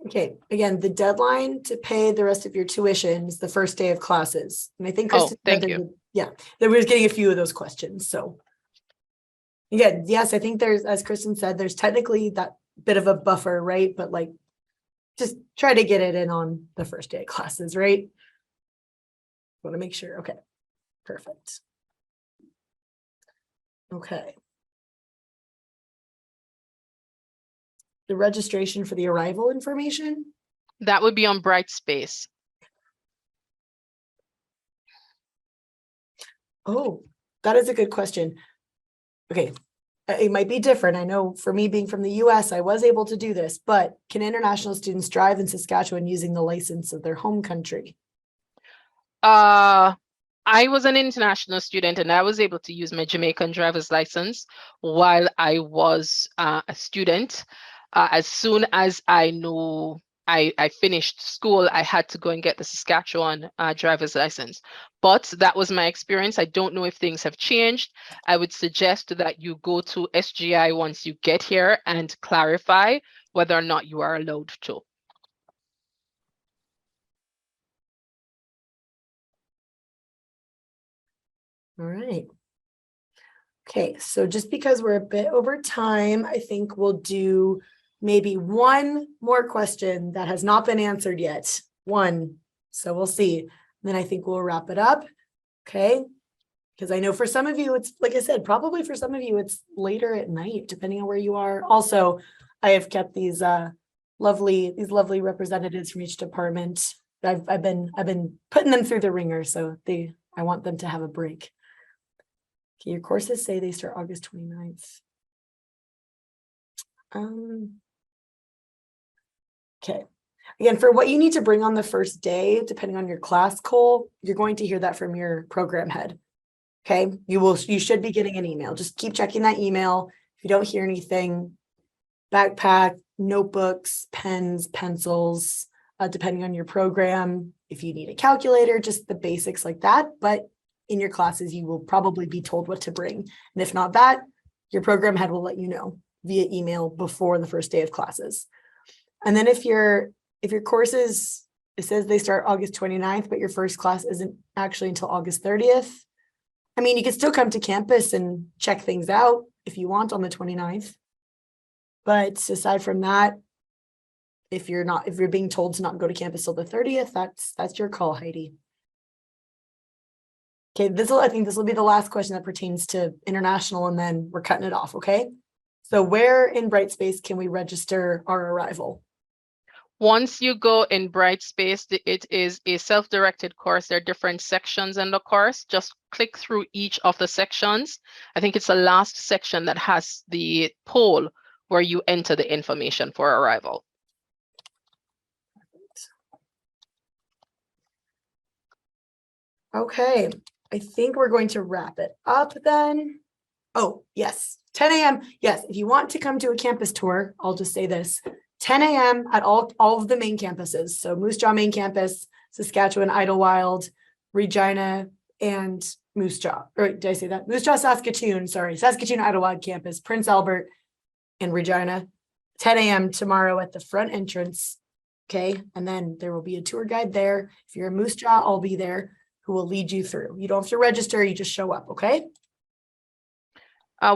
Okay, again, the deadline to pay the rest of your tuition is the first day of classes. And I think Kristen said thank that you. yeah, that we was getting a few of those questions. So again, yes, I think there's, as Kristen said, there's technically that bit of a buffer, right? But like, just try to get it in on the first day of classes, right? Want to make sure. Okay, perfect. Okay. The registration for the arrival information. That would be on Brightspace. Oh, that is a good question. Okay, it might be different. I know for me being from the US, I was able to do this, but can international students drive in Saskatchewan using the license of their home country? I was an international student and I was able to use my Jamaican driver's license while I was a student. As soon as I knew I finished school, I had to go and get the Saskatchewan driver's license. But that was my experience. I don't know if things have changed. I would suggest that you go to SGI once you get here and clarify whether or not you are allowed to. All right. Okay, so just because we're a bit over time, I think we'll do maybe one more question that has not been answered yet. One. So we'll see. And then I think we'll wrap it up. Okay. Because I know for some of you, it's like I said, probably for some of you, it's later at night, depending on where you are. Also, I have kept these lovely representatives from each department. I've been putting them through the ringer, so I want them to have a break. Okay, your courses say they start August 29th. Okay. Again, for what you need to bring on the first day, depending on your class, Cole, you're going to hear that from your program head. Okay, you should be getting an email. Just keep checking that email. If you don't hear anything, backpack, notebooks, pens, pencils, depending on your program. If you need a calculator, just the basics like that. But in your classes, you will probably be told what to bring. And if not that, your program head will let you know via email before the first day of classes. And then if your courses, it says they start August 29th, but your first class isn't actually until August 30th. I mean, you can still come to campus and check things out if you want on the 29th. But aside from that, if you're being told to not go to campus till the 30th, that's your call, Heidi. Okay, I think this will be the last question that pertains to international, and then we're cutting it off, okay? So where in Brightspace can we register our arrival? Once you go in Brightspace, it is a self-directed course. There are different sections in the course. Just click through each of the sections. I think it's the last section that has the poll where you enter the information for arrival. Okay, I think we're going to wrap it up then. Oh, yes, 10 a.m. Yes, if you want to come to a campus tour, I'll just say this. 10 a.m. at all of the main campuses. So Moose Jaw main campus, Saskatchewan, Idlewild, Regina, and Moose Jaw. Or did I say that? Moose Jaw, Saskatoon, sorry. Saskatoon, Idlewild campus, Prince Albert, and Regina. 10 a.m. tomorrow at the front entrance. Okay, and then there will be a tour guide there. If you're in Moose Jaw, I'll be there who will lead you through. You don't have to register, you just show up, okay?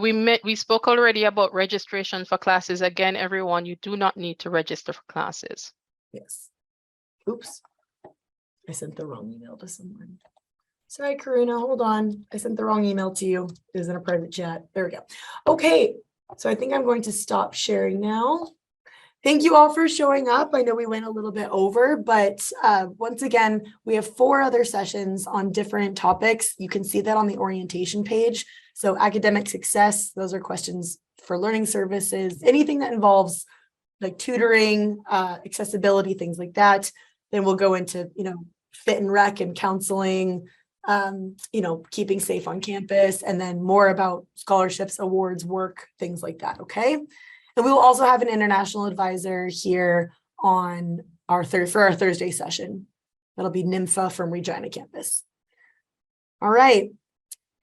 We spoke already about registration for classes. Again, everyone, you do not need to register for classes. Yes. Oops. I sent the wrong email to someone. Sorry, Karuna, hold on. I sent the wrong email to you. It was in a private chat. There we go. Okay, so I think I'm going to stop sharing now. Thank you all for showing up. I know we went a little bit over, but once again, we have 4 other sessions on different topics. You can see that on the orientation page. So academic success, those are questions for learning services, anything that involves like tutoring, accessibility, things like that. Then we'll go into, fit and rec and counseling, keeping safe on campus, and then more about scholarships, awards, work, things like that. Okay. And we will also have an international advisor here on for our Thursday session. That'll be Nympha from Regina campus. All right.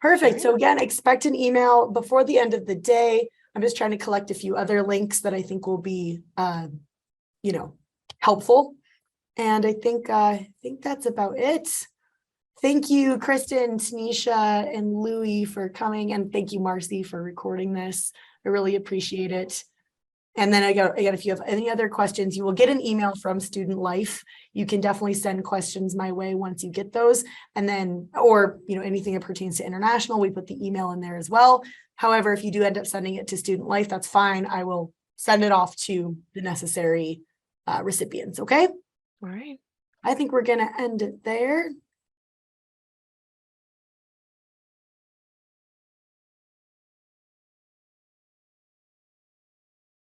Perfect. So again, expect an email before the end of the day. I'm just trying to collect a few other links that I think will be, helpful. And I think that's about it. Thank you, Kristen, Tanisha, and Louie for coming. And thank you, Marcy, for recording this. I really appreciate it. And then again, if you have any other questions, you will get an email from Student Life. You can definitely send questions my way once you get those. And then, or, anything that pertains to international, we put the email in there as well. However, if you do end up sending it to Student Life, that's fine. I will send it off to the necessary recipients. Okay. All right. I think we're going to end it there.